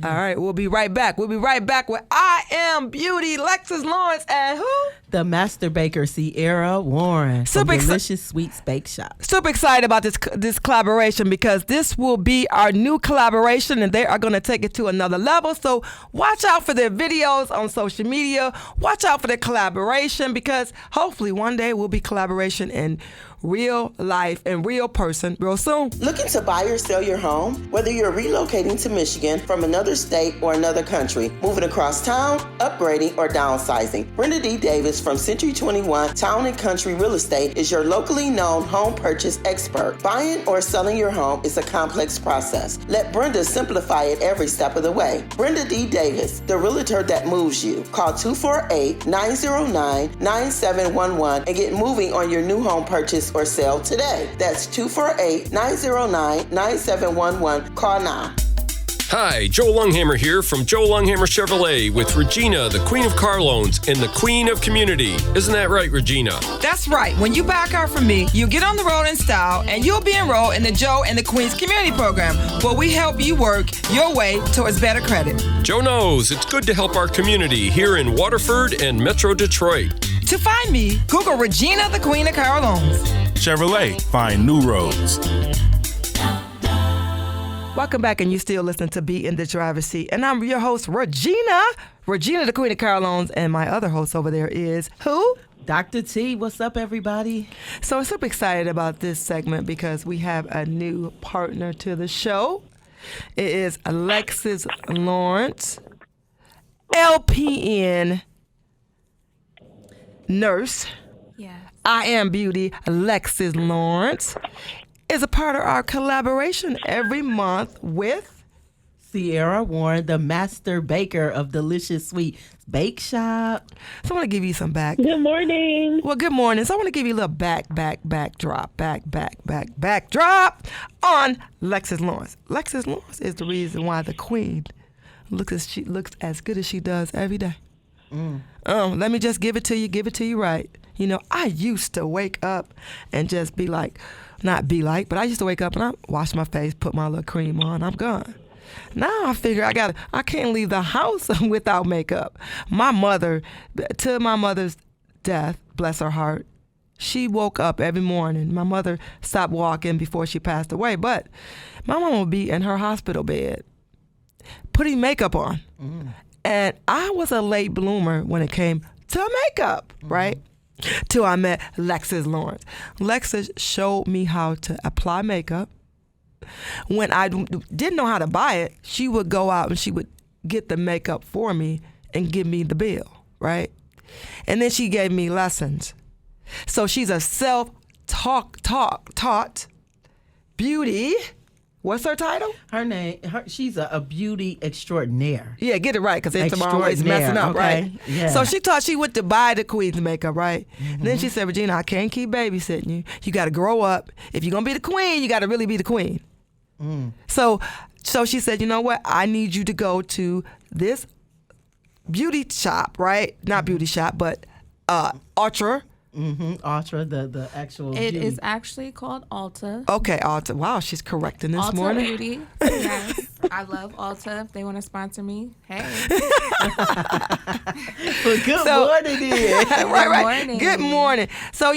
All right, we'll be right back. We'll be right back with I Am Beauty, Lexis Lawrence, and who? The master baker, Cierra Warren, from Delicious Sweets Bakeshop. Super excited about this collaboration, because this will be our new collaboration, and they are going to take it to another level. So watch out for their videos on social media. Watch out for their collaboration, because hopefully one day we'll be collaboration in real life and real person real soon. Looking to buy or sell your home? Whether you're relocating to Michigan from another state or another country, moving across town, upgrading, or downsizing, Brenda D. Davis from Century 21 Town and Country Real Estate is your locally known home purchase expert. Buying or selling your home is a complex process. Let Brenda simplify it every step of the way. Brenda D. Davis, the realtor that moves you. Call 248-909-9711 and get moving on your new home purchase or sale today. That's 248-909-9711. Call now. Hi, Joe Longhammer here from Joe Longhammer Chevrolet with Regina, the Queen of Car Loans and the Queen of Community. Isn't that right, Regina? That's right. When you buy a car from me, you get on the road in style, and you'll be enrolled in the Joe and the Queen's Community Program, where we help you work your way towards better credit. Joe knows it's good to help our community here in Waterford and Metro Detroit. To find me, Google Regina, the Queen of Car Loans. Chevrolet, find new roads. Welcome back, and you still listening to Be in the Driver's Seat. And I'm your host, Regina, the Queen of Car Loans, and my other host over there is who? Dr. T. What's up, everybody? So I'm super excited about this segment because we have a new partner to the show. It is Alexis Lawrence, LPN nurse. Yes. I Am Beauty, Alexis Lawrence is a part of our collaboration every month with Cierra Warren, the master baker of delicious sweet Bakeshop. So I want to give you some back. Good morning. Well, good morning. So I want to give you a little backdrop on Lexis Lawrence. Lexis Lawrence is the reason why the queen looks as good as she does every day. Let me just give it to you right. You know, I used to wake up and just but I used to wake up and I wash my face, put my little cream on, I'm gone. Now I figure I can't leave the house without makeup. My mother, to my mother's death, bless her heart, she woke up every morning. My mother stopped walking before she passed away, but my mom would be in her hospital bed putting makeup on. And I was a late bloomer when it came to makeup, right? Till I met Lexis Lawrence. Lexis showed me how to apply makeup. When I didn't know how to buy it, she would go out and she would get the makeup for me and give me the bill, right? And then she gave me lessons. So she's a self-taught beauty. What's her title? Her name, she's a beauty extraordinaire. Yeah, get it right, because it's always messing up, okay? Right? Yeah. So she went to buy the queen's makeup, right? And then she said, Regina, I can't keep babysitting you. You got to grow up. If you're going to be the queen, you got to really be the queen. So she said, you know what? I need you to go to this beauty shop, right? Not beauty shop, but Ultra. Ultra, the actual It beauty. is actually called Ulta. Okay, Ulta. Wow, she's correcting this Ulta morning. Beauty. Yes, I love Ulta. If they want to sponsor me, hey. Well, good morning, dear. right. Good morning. So,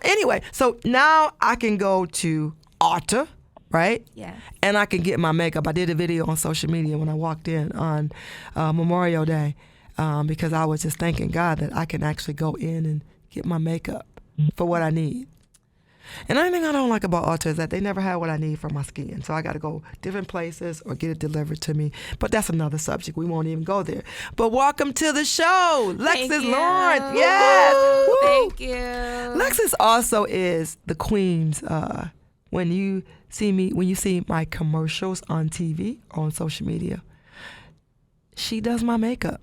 anyway, so now I can go to Ulta, right? Yeah. And I can get my makeup. I did a video on social media when I walked in on Memorial Day because I was just thanking God that I can actually go in and get my makeup for what I need. And the only thing I don't like about Ulta is that they never have what I need for my skin. So I got to go different places or get it delivered to me. But that's another subject. We won't even go there. But welcome to the show, Lexis Lawrence. Yes. Woo. Thank you. Lexis also is the queen's, when you see my commercials on TV or on social media, she does my makeup.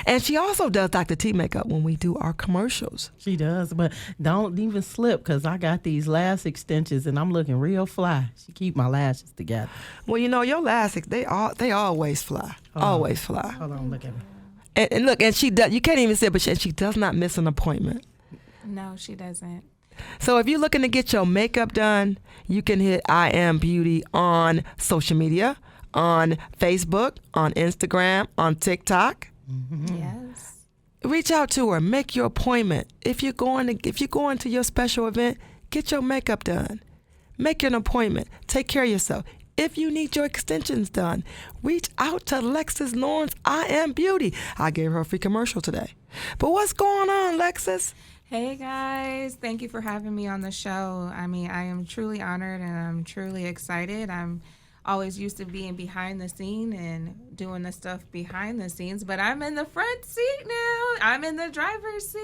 And she also does Dr. T makeup when we do our commercials. She does, but don't even slip because I got these lash extensions and I'm looking real fly. She keep my lashes together. Well, your lashes, they always fly. Always fly. Hold on, look at me. And look, and she does, you can't even see it, but she does not miss an appointment. No, she doesn't. So if you're looking to get your makeup done, you can hit I Am Beauty on social media, on Facebook, on Instagram, on TikTok. Yes. Reach out to her. Make your appointment. If you're going to your special event, get your makeup done. Make an appointment. Take care of yourself. If you need your extensions done, reach out to Lexis Lawrence, I Am Beauty. I gave her a free commercial today. But what's going on, Lexis? Hey guys, thank you for having me on the show. I mean, I am truly honored and I'm truly excited. I'm always used to being behind the scene and doing the stuff behind the scenes, but I'm in the front seat now. I'm in the driver's seat.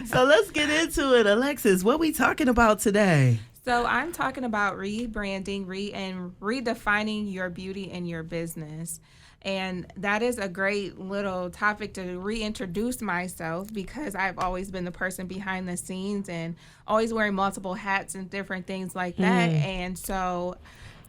So let's get into it. Alexis, what we talking about today? So I'm talking about rebranding and redefining your beauty and your business. And that is a great little topic to reintroduce myself because I've always been the person behind the scenes and always wearing multiple hats and different things like that. And so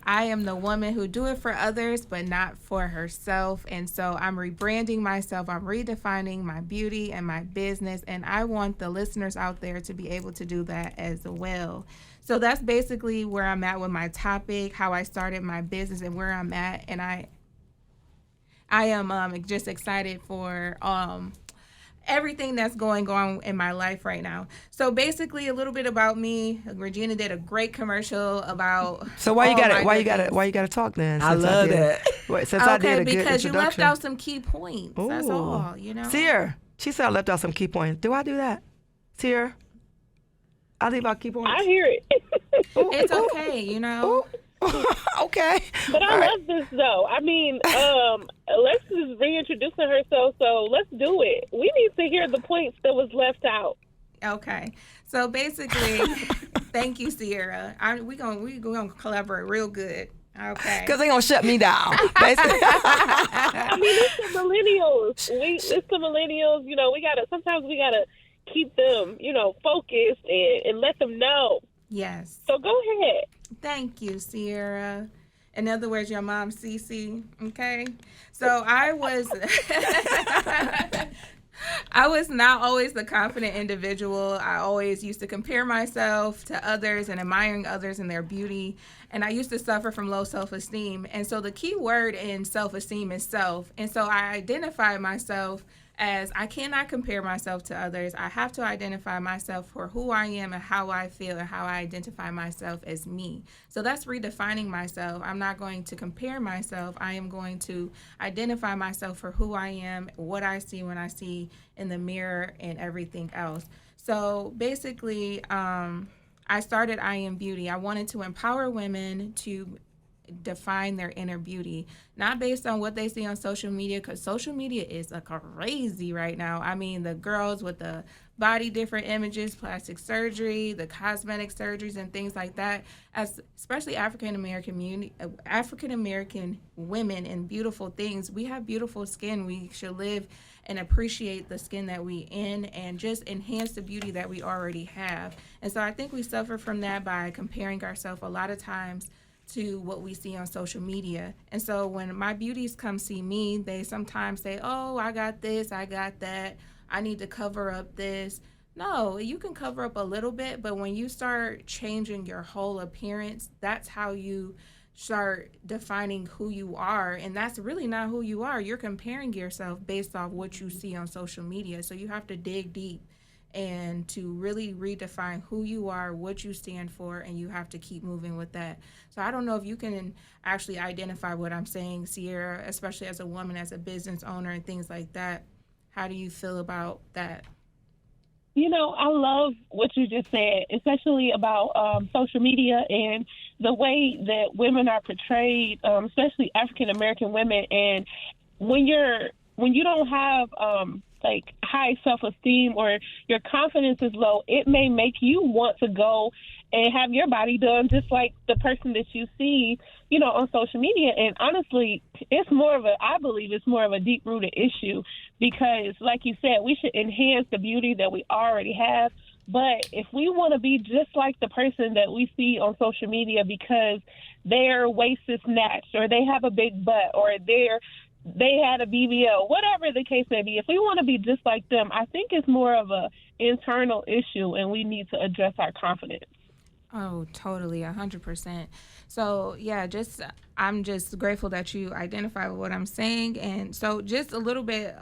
I am the woman who do it for others, but not for herself. And so I'm rebranding myself. I'm redefining my beauty and my business. And I want the listeners out there to be able to do that as well. So that's basically where I'm at with my topic, how I started my business and where I'm at. And I am just excited for everything that's going on in my life right now. So basically, a little bit about me. Regina did a great commercial about. So why you got to talk then? I love that. I did a good because you left introduction. out some key points. Ooh. That's all. Cierra, she said I left out some key points. Do I do that, Cierra? I leave out key points. I hear it. It's okay, Okay. But I love this, though. I mean, Alexis is reintroducing herself, so let's do it. We need to hear the points that was left out. Okay. So basically, Thank you, Cierra. We gonna collaborate real good. Okay. Because they're going to shut me down, basically. I mean, it's the millennials. It's the millennials. You know, sometimes we got to keep them, focused and let them know. Yes. So go ahead. Thank you, Cierra. In other words, your mom, Cece. Okay. So I was not always the confident individual. I always used to compare myself to others and admiring others and their beauty. And I used to suffer from low self-esteem. And so the key word in self-esteem is self. And so I identified myself as I cannot compare myself to others. I have to identify myself for who I am and how I feel and how I identify myself as me. So that's redefining myself. I'm not going to compare myself. I am going to identify myself for who I am, what I see when I see in the mirror, and everything else. So basically, I started I Am Beauty. I wanted to empower women to define their inner beauty, not based on what they see on social media, because social media is crazy right now. I mean, the girls with the body different images, plastic surgery, the cosmetic surgeries and things like that, especially African American women and beautiful things. We have beautiful skin. We should live and appreciate the skin that we in and just enhance the beauty that we already have. And so I think we suffer from that by comparing ourselves a lot of times to what we see on social media. And so when my beauties come see me, they sometimes say, oh, I got this, I got that, I need to cover up this. No, you can cover up a little bit, but when you start changing your whole appearance, that's how you start defining who you are. And that's really not who you are. You're comparing yourself based off what you see on social media. So you have to dig deep and to really redefine who you are, what you stand for, and you have to keep moving with that. So I don't know if you can actually identify what I'm saying, Cierra, especially as a woman, as a business owner and things like that. How do you feel about that? I love what you just said, especially about social media and the way that women are portrayed, especially African American women. And when you don't have high self-esteem or your confidence is low, it may make you want to go and have your body done just like the person that you see, on social media. And honestly, I believe it's more of a deep-rooted issue because, like you said, we should enhance the beauty that we already have. But if we want to be just like the person that we see on social media because their waist is snatched or they have a big butt or they had a BBL, whatever the case may be, if we want to be just like them, I think it's more of a internal issue and we need to address our confidence. Oh, totally, 100%. So, yeah, I'm just grateful that you identify with what I'm saying. And so just a little bit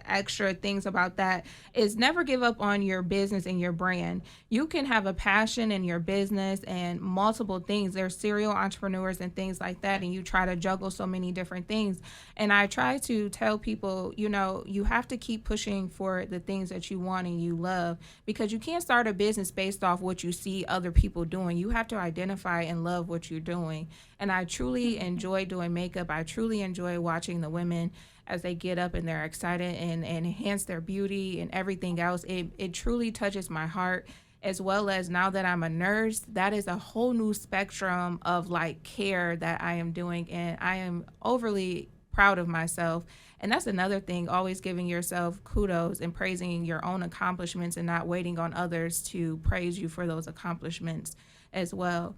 extra things about that is never give up on your business and your brand. You can have a passion in your business and multiple things. There's serial entrepreneurs and things like that, and you try to juggle so many different things. And I try to tell people, you have to keep pushing for the things that you want and you love, because you can't start a business based off what you see other people doing. You have to identify and love what you're doing. And I truly enjoy doing makeup. I truly enjoy watching the women as they get up and they're excited and enhance their beauty and everything else. It truly touches my heart, as well as now that I'm a nurse, that is a whole new spectrum of care that I am doing. And I am overly proud of myself. And that's another thing, always giving yourself kudos and praising your own accomplishments and not waiting on others to praise you for those accomplishments as well.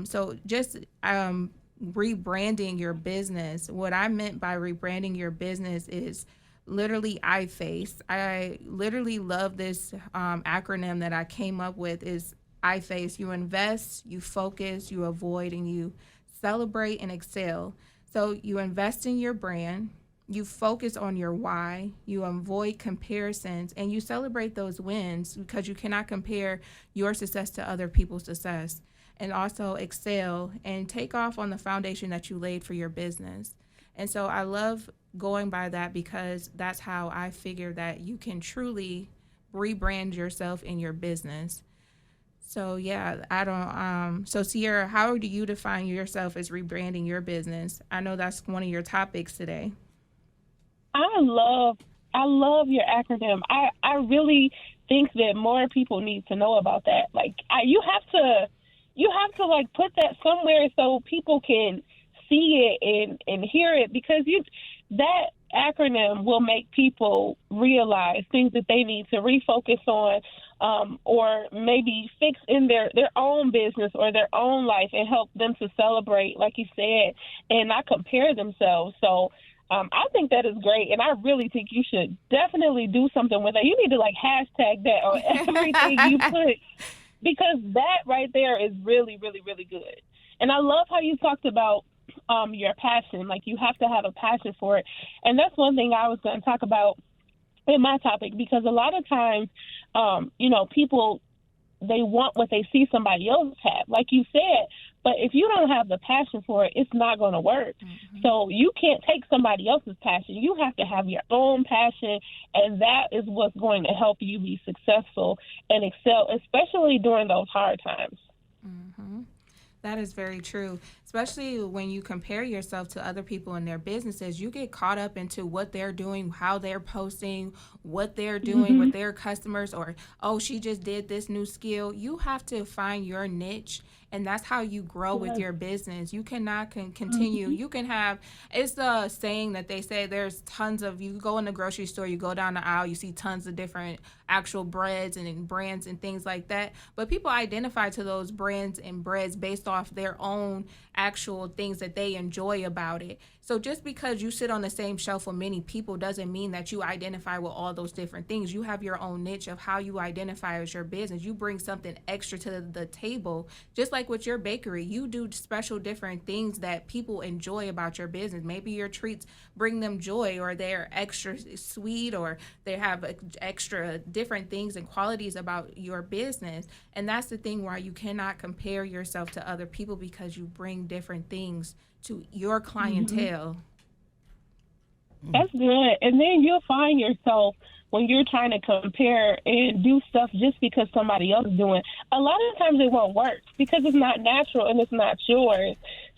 So just rebranding your business. What I meant by rebranding your business is literally iFace. I literally love this acronym that I came up with is iFace. You invest, you focus, you avoid, and you celebrate and excel. So you invest in your brand, you focus on your why, you avoid comparisons, and you celebrate those wins because you cannot compare your success to other people's success. And also excel and take off on the foundation that you laid for your business. And so I love going by that because that's how I figure that you can truly rebrand yourself in your business. So yeah, so Cierra, how do you define yourself as rebranding your business? I know that's one of your topics today. I love your acronym. I really think that more people need to know about that. You have to like put that somewhere so people can see it and hear it, because that acronym will make people realize things that they need to refocus on, or maybe fix in their own business or their own life, and help them to celebrate, like you said, and not compare themselves. So I think that is great, and I really think you should definitely do something with that. You need to like hashtag that on everything you put, because that right there is really, really, really good. And I love how you talked about your passion. Like, you have to have a passion for it. And that's one thing I was going to talk about in my topic, because a lot of times, people, they want what they see somebody else have, like you said. But if you don't have the passion for it, it's not going to work. Mm-hmm. So you can't take somebody else's passion. You have to have your own passion, and that is what's going to help you be successful and excel, especially during those hard times. Mm-hmm. That is very true, especially when you compare yourself to other people in their businesses. You get caught up into what they're doing, how they're posting, what they're doing with their customers, or, oh, she just did this new skill. You have to find your niche, and that's how you grow with your business. You cannot continue. You can have, it's the saying that they say there's tons of, you go in the grocery store, you go down the aisle, you see tons of different actual breads and brands and things like that. But people identify to those brands and breads based off their own actual things that they enjoy about it. So just because you sit on the same shelf with many people doesn't mean that you identify with all those different things. You have your own niche of how you identify as your business. You bring something extra to the table. Just like with your bakery, you do special different things that people enjoy about your business. Maybe your treats bring them joy, or they're extra sweet, or they have extra different things and qualities about your business. And that's the thing where you cannot compare yourself to other people, because you bring different things to your clientele. That's good. And then you'll find yourself, when you're trying to compare and do stuff just because somebody else is doing, a lot of times it won't work because it's not natural and it's not yours.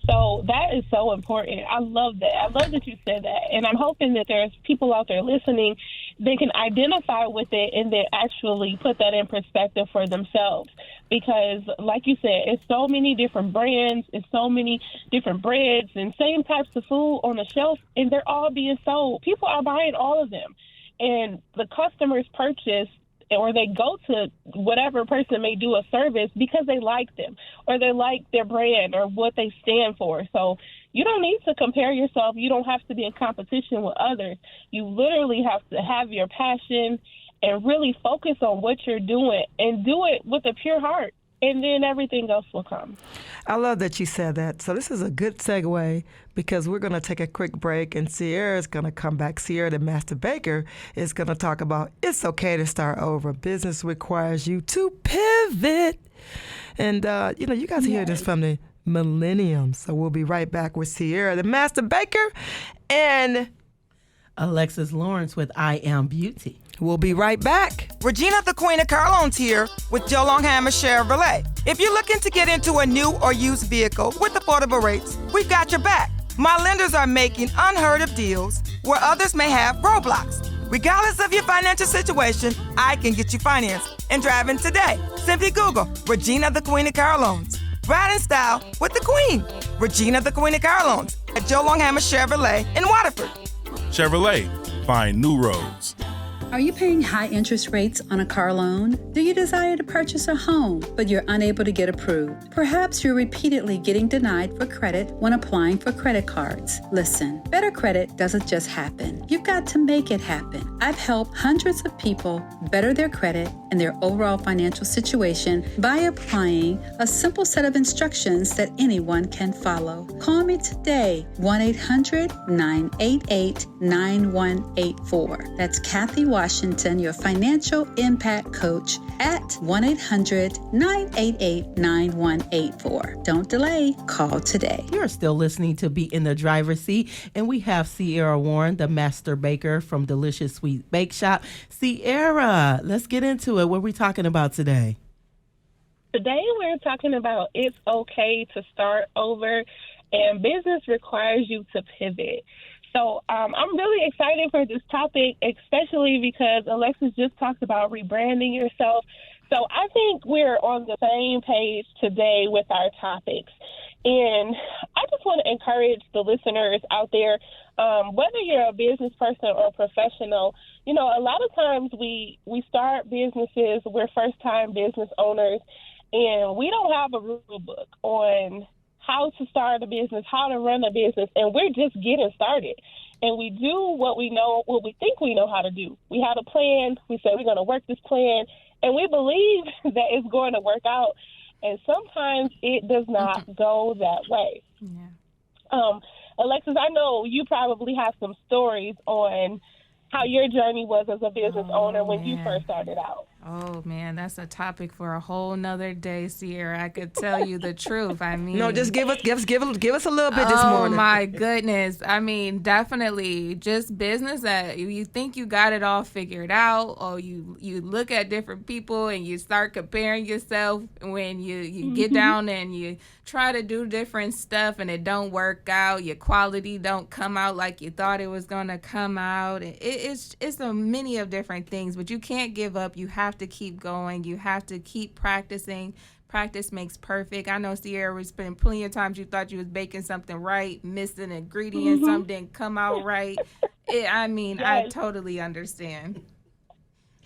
So that is so important. I love that. I love that you said that. And I'm hoping that there's people out there listening, they can identify with it and then actually put that in perspective for themselves. Because like you said, it's so many different brands, it's so many different breads and same types of food on the shelf, and they're all being sold. People are buying all of them. And the customers purchase, or they go to whatever person may do a service because they like them, or they like their brand or what they stand for. So you don't need to compare yourself. You don't have to be in competition with others. You literally have to have your passion and really focus on what you're doing, and do it with a pure heart, and then everything else will come. I love that you said that. So this is a good segue, because we're going to take a quick break, and Cierra is going to come back. Cierra, the master baker, is going to talk about it's okay to start over. Business requires you to pivot. And, you guys hear this from the Millennials. So we'll be right back with Cierra, the master baker, and Alexis Lawrence with I Am Beauty. We'll be right back. Regina, the Queen of Carlone's here with Joe Longhammer Chevrolet. If you're looking to get into a new or used vehicle with affordable rates, we've got your back. My lenders are making unheard of deals where others may have roadblocks. Regardless of your financial situation, I can get you financed and driving today. Simply Google Regina, the Queen of Car Loans. Ride in style with the Queen. Regina, the Queen of Car Loans at Joe Longhammer Chevrolet in Waterford. Chevrolet, find new roads. Are you paying high interest rates on a car loan? Do you desire to purchase a home, but you're unable to get approved? Perhaps you're repeatedly getting denied for credit when applying for credit cards. Listen, better credit doesn't just happen. You've got to make it happen. I've helped hundreds of people better their credit and their overall financial situation by applying a simple set of instructions that anyone can follow. Call me today, 1-800-988-9184. That's Kathy Washington, your financial impact coach, at 1-800-988-9184. Don't delay. Call today. You're still listening to Be in the Driver's Seat, and we have Cierra Warren, the master baker from Delicious Sweet Bakeshop. Cierra, let's get into it. What are we talking about today? Today we're talking about it's okay to start over, and business requires you to pivot. So I'm really excited for this topic, especially because Alexis just talked about rebranding yourself. So I think we're on the same page today with our topics. And I just want to encourage the listeners out there, whether you're a business person or a professional, you know, a lot of times we start businesses, we're first-time business owners, and we don't have a rule book on how to start a business, how to run a business, and we're just getting started. And we do what we know, what we think we know how to do. We have a plan. We say we're going to work this plan, and we believe that it's going to work out. And sometimes it does not go that way. Yeah. Alexis, I know you probably have some stories on how your journey was as a business owner when you first started out. Oh, man, that's a topic for a whole nother day, Cierra. I could tell you the truth. I mean, no, just give us a little bit this morning. Oh, my goodness. I mean, definitely just business that you think you got it all figured out, or you look at different people and you start comparing yourself when you get down and you try to do different stuff and it don't work out. Your quality don't come out like you thought it was going to come out. It's a many of different things, but you can't give up. You have to keep going. You have to keep practicing. Practice makes perfect. I know, Cierra, it's been plenty of times you thought you was baking something right, missed an ingredient, something didn't come out right. I totally understand.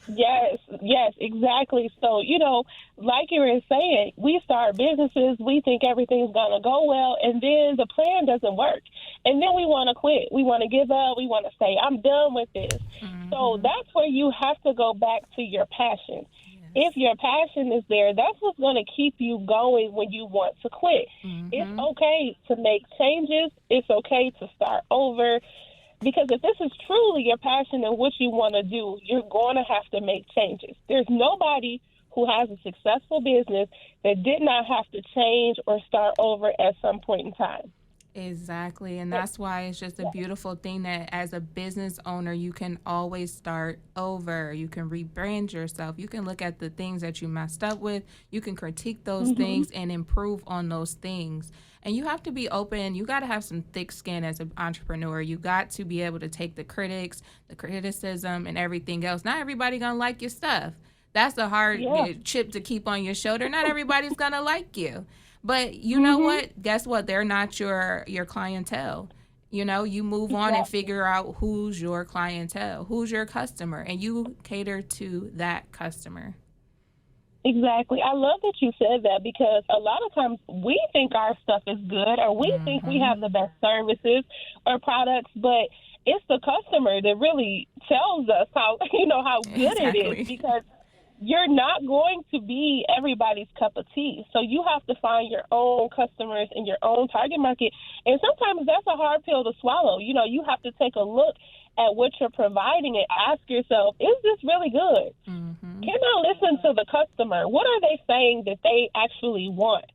Yes, exactly. So, you know, like you were saying, we start businesses, we think everything's going to go well, and then the plan doesn't work. And then we want to quit. We want to give up. We want to say, I'm done with this. So that's where you have to go back to your passion. If your passion is there, that's what's going to keep you going when you want to quit. It's okay to make changes. It's okay to start over. Because if this is truly your passion and what you want to do, you're going to have to make changes. There's nobody who has a successful business that did not have to change or start over at some point in time. Exactly. And that's why it's just a beautiful thing that as a business owner, you can always start over. You can rebrand yourself. You can look at the things that you messed up with. You can critique those things and improve on those things. And you have to be open. You got to have some thick skin as an entrepreneur. You got to be able to take the criticism, and everything else. Not everybody going to like your stuff. That's a hard chip to keep on your shoulder. Not everybody's going to like you. But you know what? Guess what? They're not your clientele. You know, you move on and figure out who's your clientele, who's your customer, and you cater to that customer. Exactly. I love that you said that, because a lot of times we think our stuff is good, or we think we have the best services or products, but it's the customer that really tells us how good it is, because you're not going to be everybody's cup of tea. So you have to find your own customers and your own target market. And sometimes that's a hard pill to swallow. You know, you have to take a look at what you're providing and ask yourself, is this really good? Can I listen to the customer? What are they saying that they actually want?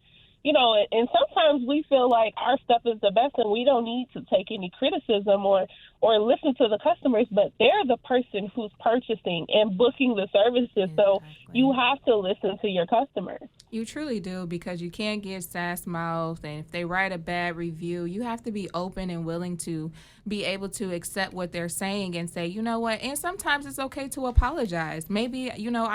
You know, and sometimes we feel like our stuff is the best and we don't need to take any criticism or listen to the customers, but they're the person who's purchasing and booking the services. So you have to listen to your customer. You truly do, because you can't get sass mouth, and if they write a bad review, you have to be open and willing to be able to accept what they're saying and say, you know what, and sometimes it's okay to apologize. Maybe, you know,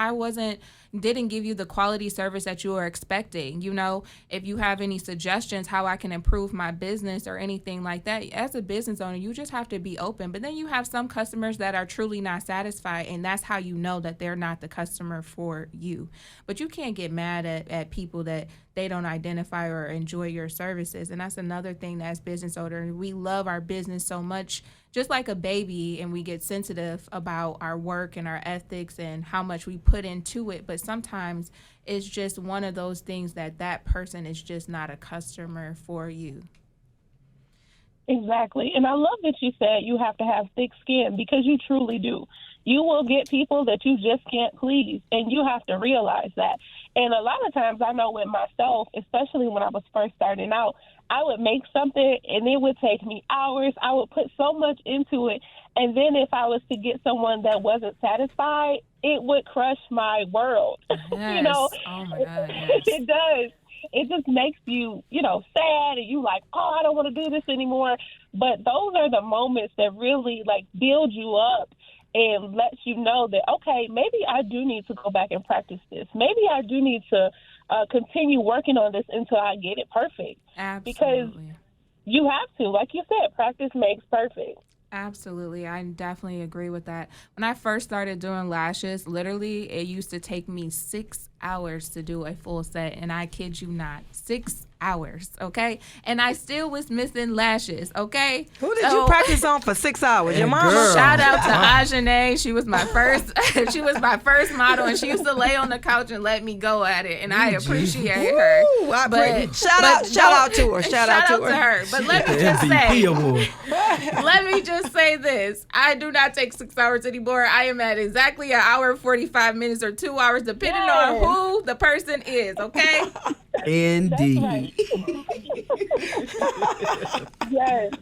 didn't give you the quality service that you were expecting. You know, if you have any suggestions how I can improve my business or anything like that, as a business owner, you just have to be open. But then you have some customers that are truly not satisfied, and that's how you know that they're not the customer for you. But you can't get mad at people that they don't identify or enjoy your services. And that's another thing that as business owners, we love our business so much, just like a baby, and we get sensitive about our work and our ethics and how much we put into it. But sometimes it's just one of those things that person is just not a customer for you. Exactly. And I love that you said you have to have thick skin, because you truly do. You will get people that you just can't please, and you have to realize that. And a lot of times, I know with myself, especially when I was first starting out, I would make something and it would take me hours. I would put so much into it. And then if I was to get someone that wasn't satisfied, it would crush my world. Yes. You know, oh my God, yes. It does. It just makes you, sad, and you like, oh, I don't want to do this anymore. But those are the moments that really build you up and lets you know that, okay, maybe I do need to go back and practice this. Maybe I do need to continue working on this until I get it perfect. Absolutely. Because you have to, like you said, practice makes perfect. Absolutely. I definitely agree with that. When I first started doing lashes, literally it used to take me 6 hours to do a full set, and I kid you not, 6 hours, okay? And I still was missing lashes, okay? Who did you practice on for 6 hours? Your mama? Girl. Shout out to Ajane. She was my first model, and she used to lay on the couch and let me go at it, and I appreciate her. Shout out to her. Shout out to her. But let me just say this. I do not take 6 hours anymore. I am at exactly an hour and 45 minutes or 2 hours, depending on who the person is, okay? Indeed. Yes.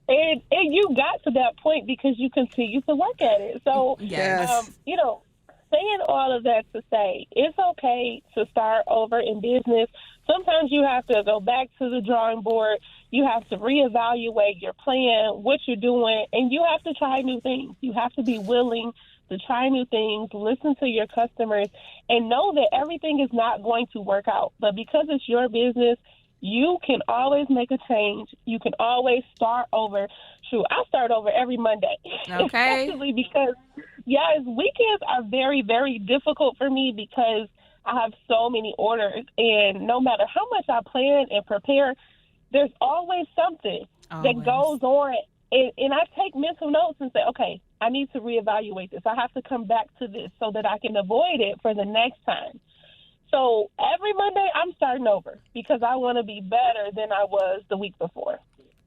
And you got to that point because you continue to work at it. So, saying all of that to say, it's okay to start over in business. Sometimes you have to go back to the drawing board. You have to reevaluate your plan, what you're doing, and you have to try new things. You have to be willing to try new things, listen to your customers, and know that everything is not going to work out. But because it's your business, you can always make a change. You can always start over. Shoot, I start over every Monday. Okay. Especially because, yes, weekends are very, very difficult for me because I have so many orders. And no matter how much I plan and prepare, there's always something that goes on. And I take mental notes and say, okay, I need to reevaluate this. I have to come back to this so that I can avoid it for the next time. So every Monday, I'm starting over because I want to be better than I was the week before.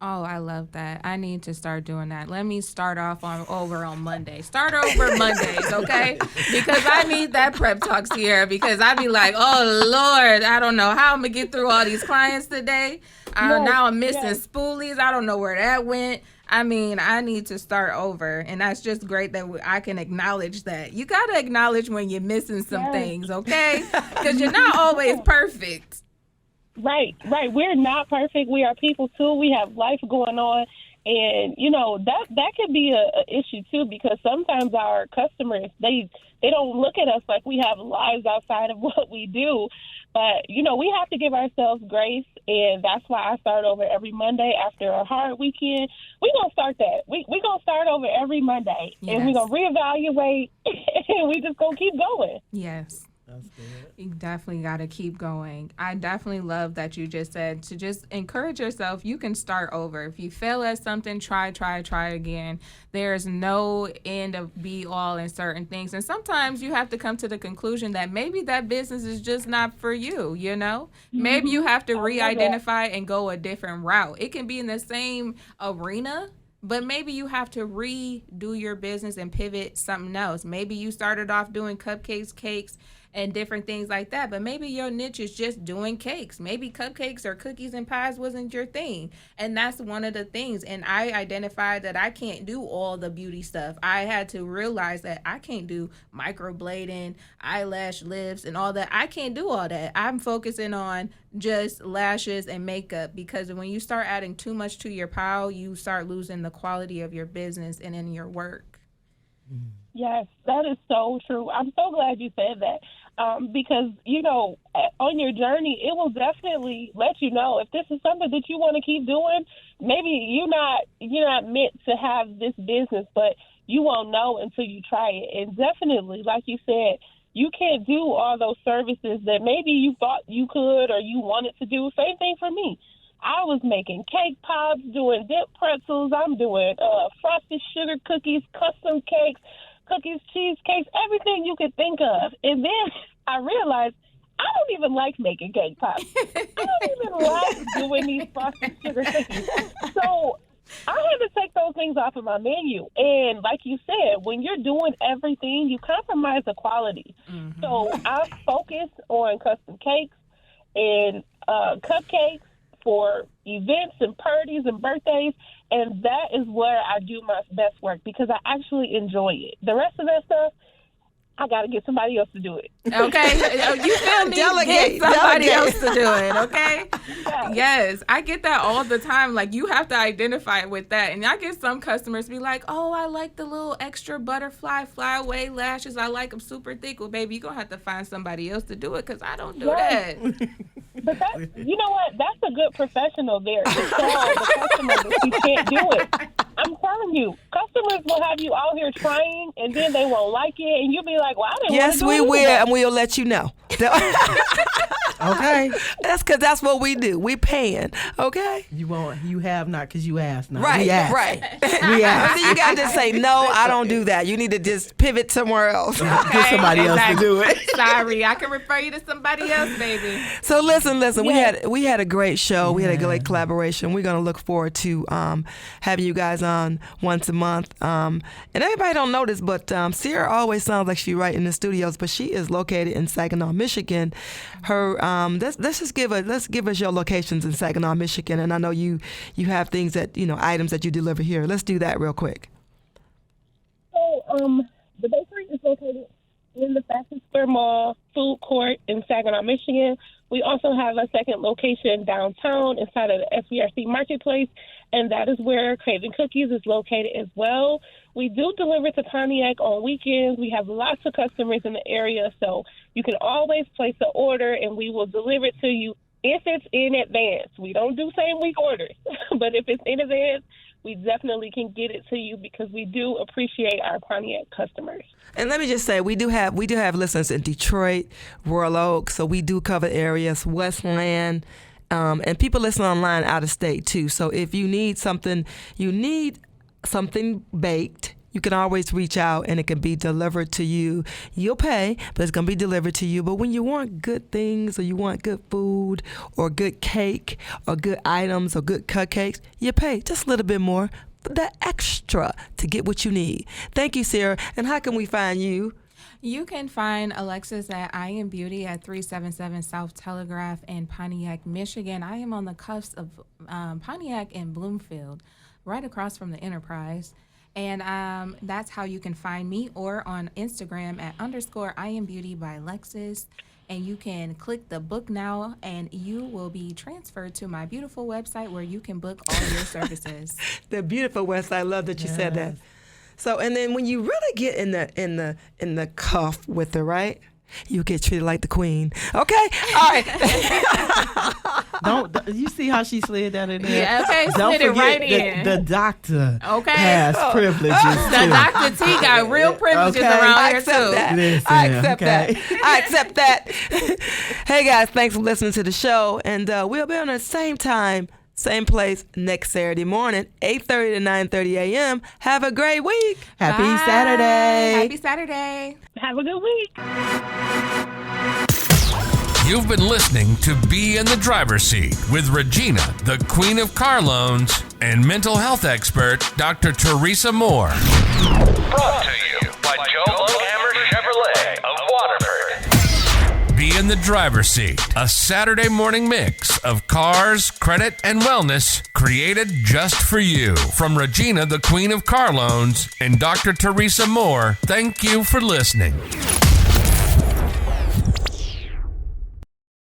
Oh, I love that. I need to start doing that. Let me start off over on Monday. Start over Mondays, okay? Because I need that prep talk, Cierra, because I be like, oh, Lord, I don't know how I'm going to get through all these clients today. Now I'm missing spoolies. I don't know where that went. I mean, I need to start over, and that's just great that I can acknowledge that. You got to acknowledge when you're missing some things, okay? Because you're not always perfect. Right. We're not perfect. We are people, too. We have life going on, and, that could be an issue, too, because sometimes our customers, they don't look at us like we have lives outside of what we do. But, we have to give ourselves grace, and that's why I start over every Monday after a hard weekend. We're going to start that. We're going to start over every Monday, and we're going to reevaluate, and we just going to keep going. Yes. That's good. You definitely got to keep going. I definitely love that you just said to just encourage yourself. You can start over. If you fail at something, try again. There's no end of be all in certain things. And sometimes you have to come to the conclusion that maybe that business is just not for you, Maybe you have to re-identify and go a different route. It can be in the same arena, but maybe you have to redo your business and pivot something else. Maybe you started off doing cupcakes, cakes, and different things like that. But maybe your niche is just doing cakes. Maybe cupcakes or cookies and pies wasn't your thing. And that's one of the things. And I identified that I can't do all the beauty stuff. I had to realize that I can't do microblading, eyelash lifts, and all that. I can't do all that. I'm focusing on just lashes and makeup, because when you start adding too much to your pile, you start losing the quality of your business and in your work. Yes, that is so true. I'm so glad you said that. Because, on your journey, it will definitely let you know if this is something that you want to keep doing. Maybe you're not meant to have this business, but you won't know until you try it. And definitely, like you said, you can't do all those services that maybe you thought you could or you wanted to do. Same thing for me. I was making cake pops, doing dip pretzels. I'm doing frosted sugar cookies, custom cakes, cookies, cheesecakes, everything you could think of. And then I realized I don't even like making cake pops. I don't even like doing these frosted sugar cookies. So I had to take those things off of my menu. And like you said, when you're doing everything, you compromise the quality. Mm-hmm. So I focused on custom cakes and cupcakes for events and parties and birthdays, and that is where I do my best work because I actually enjoy it. The rest of that stuff, I got to get somebody else to do it. Okay, you feel me? Delegate. Get somebody Delegate. else to do it, okay? Yes, I get that all the time. Like, you have to identify with that. And I get some customers be like, oh, I like the little extra butterfly flyaway lashes. I like them super thick. Well, baby, you're going to have to find somebody else to do it because I don't do that. But you know what? That's a good professional there to tell the customer that you can't do it. I'm telling you, customers will have you out here trying, and then they won't like it, and you'll be like, well, I didn't want to do it. Yes, we will, and we'll let you know. Okay. That's because that's what we do. We paying, okay? You have not because you asked not. Right, We asked. right. We asked. And then you got to just say, no, I don't do that. You need to just pivot somewhere else. Get somebody else to do it. Sorry, I can refer you to somebody else, baby. So listen. We had a great show. We had a great collaboration. We're gonna look forward to having you guys on once a month. And everybody don't know this, but Cierra always sounds like she right in the studios, but she is located in Saginaw, Michigan. Her let's give us your locations in Saginaw, Michigan. And I know you have things that items that you deliver here. Let's do that real quick. So the bakery is located in the Fashion Square Mall food court in Saginaw, Michigan. We also have a second location downtown inside of the SBRC Marketplace, and that is where Craving Cookies is located as well. We do deliver to Pontiac on weekends. We have lots of customers in the area, so you can always place an order, and we will deliver it to you if it's in advance. We don't do same-week orders, but if it's in advance, we definitely can get it to you because we do appreciate our Pontiac customers. And let me just say, we do have listeners in Detroit, Royal Oak, so we do cover areas, Westland, and people listen online out of state too. So if you need something baked, you can always reach out and it can be delivered to you. You'll pay, but it's going to be delivered to you. But when you want good things or you want good food or good cake or good items or good cupcakes, you pay just a little bit more for that extra to get what you need. Thank you, Cierra. And how can we find you? You can find Alexis at I Am Beauty at 377 South Telegraph in Pontiac, Michigan. I am on the cusp of Pontiac and Bloomfield, right across from the Enterprise. And that's how you can find me, or on Instagram at _I Am Beauty by Lexis. And you can click the book now and you will be transferred to my beautiful website where you can book all your services. The beautiful website. I love that you said that. So, and then when you really get in the cuff with her, right? You get treated like the queen. Okay? All right. Don't you see how she slid that in there? Yeah, okay, Don't slid it forget right in. The doctor has privileges The too. Dr. T got real privileges around here too. Listen, I accept that. I accept that. Hey guys, thanks for listening to the show, and we'll be on the same time, same place next Saturday morning, 8:30 to 9:30 a.m. Have a great week. Happy Saturday. Happy Saturday. Have a good week. You've been listening to Be in the Driver's Seat with Regina, the Queen of Car Loans, and mental health expert, Dr. Teresa Moore. Brought to you by Joe Longhammer Chevrolet of Waterford. Be in the Driver's Seat, a Saturday morning mix of cars, credit, and wellness created just for you. From Regina, the Queen of Car Loans, and Dr. Teresa Moore, thank you for listening.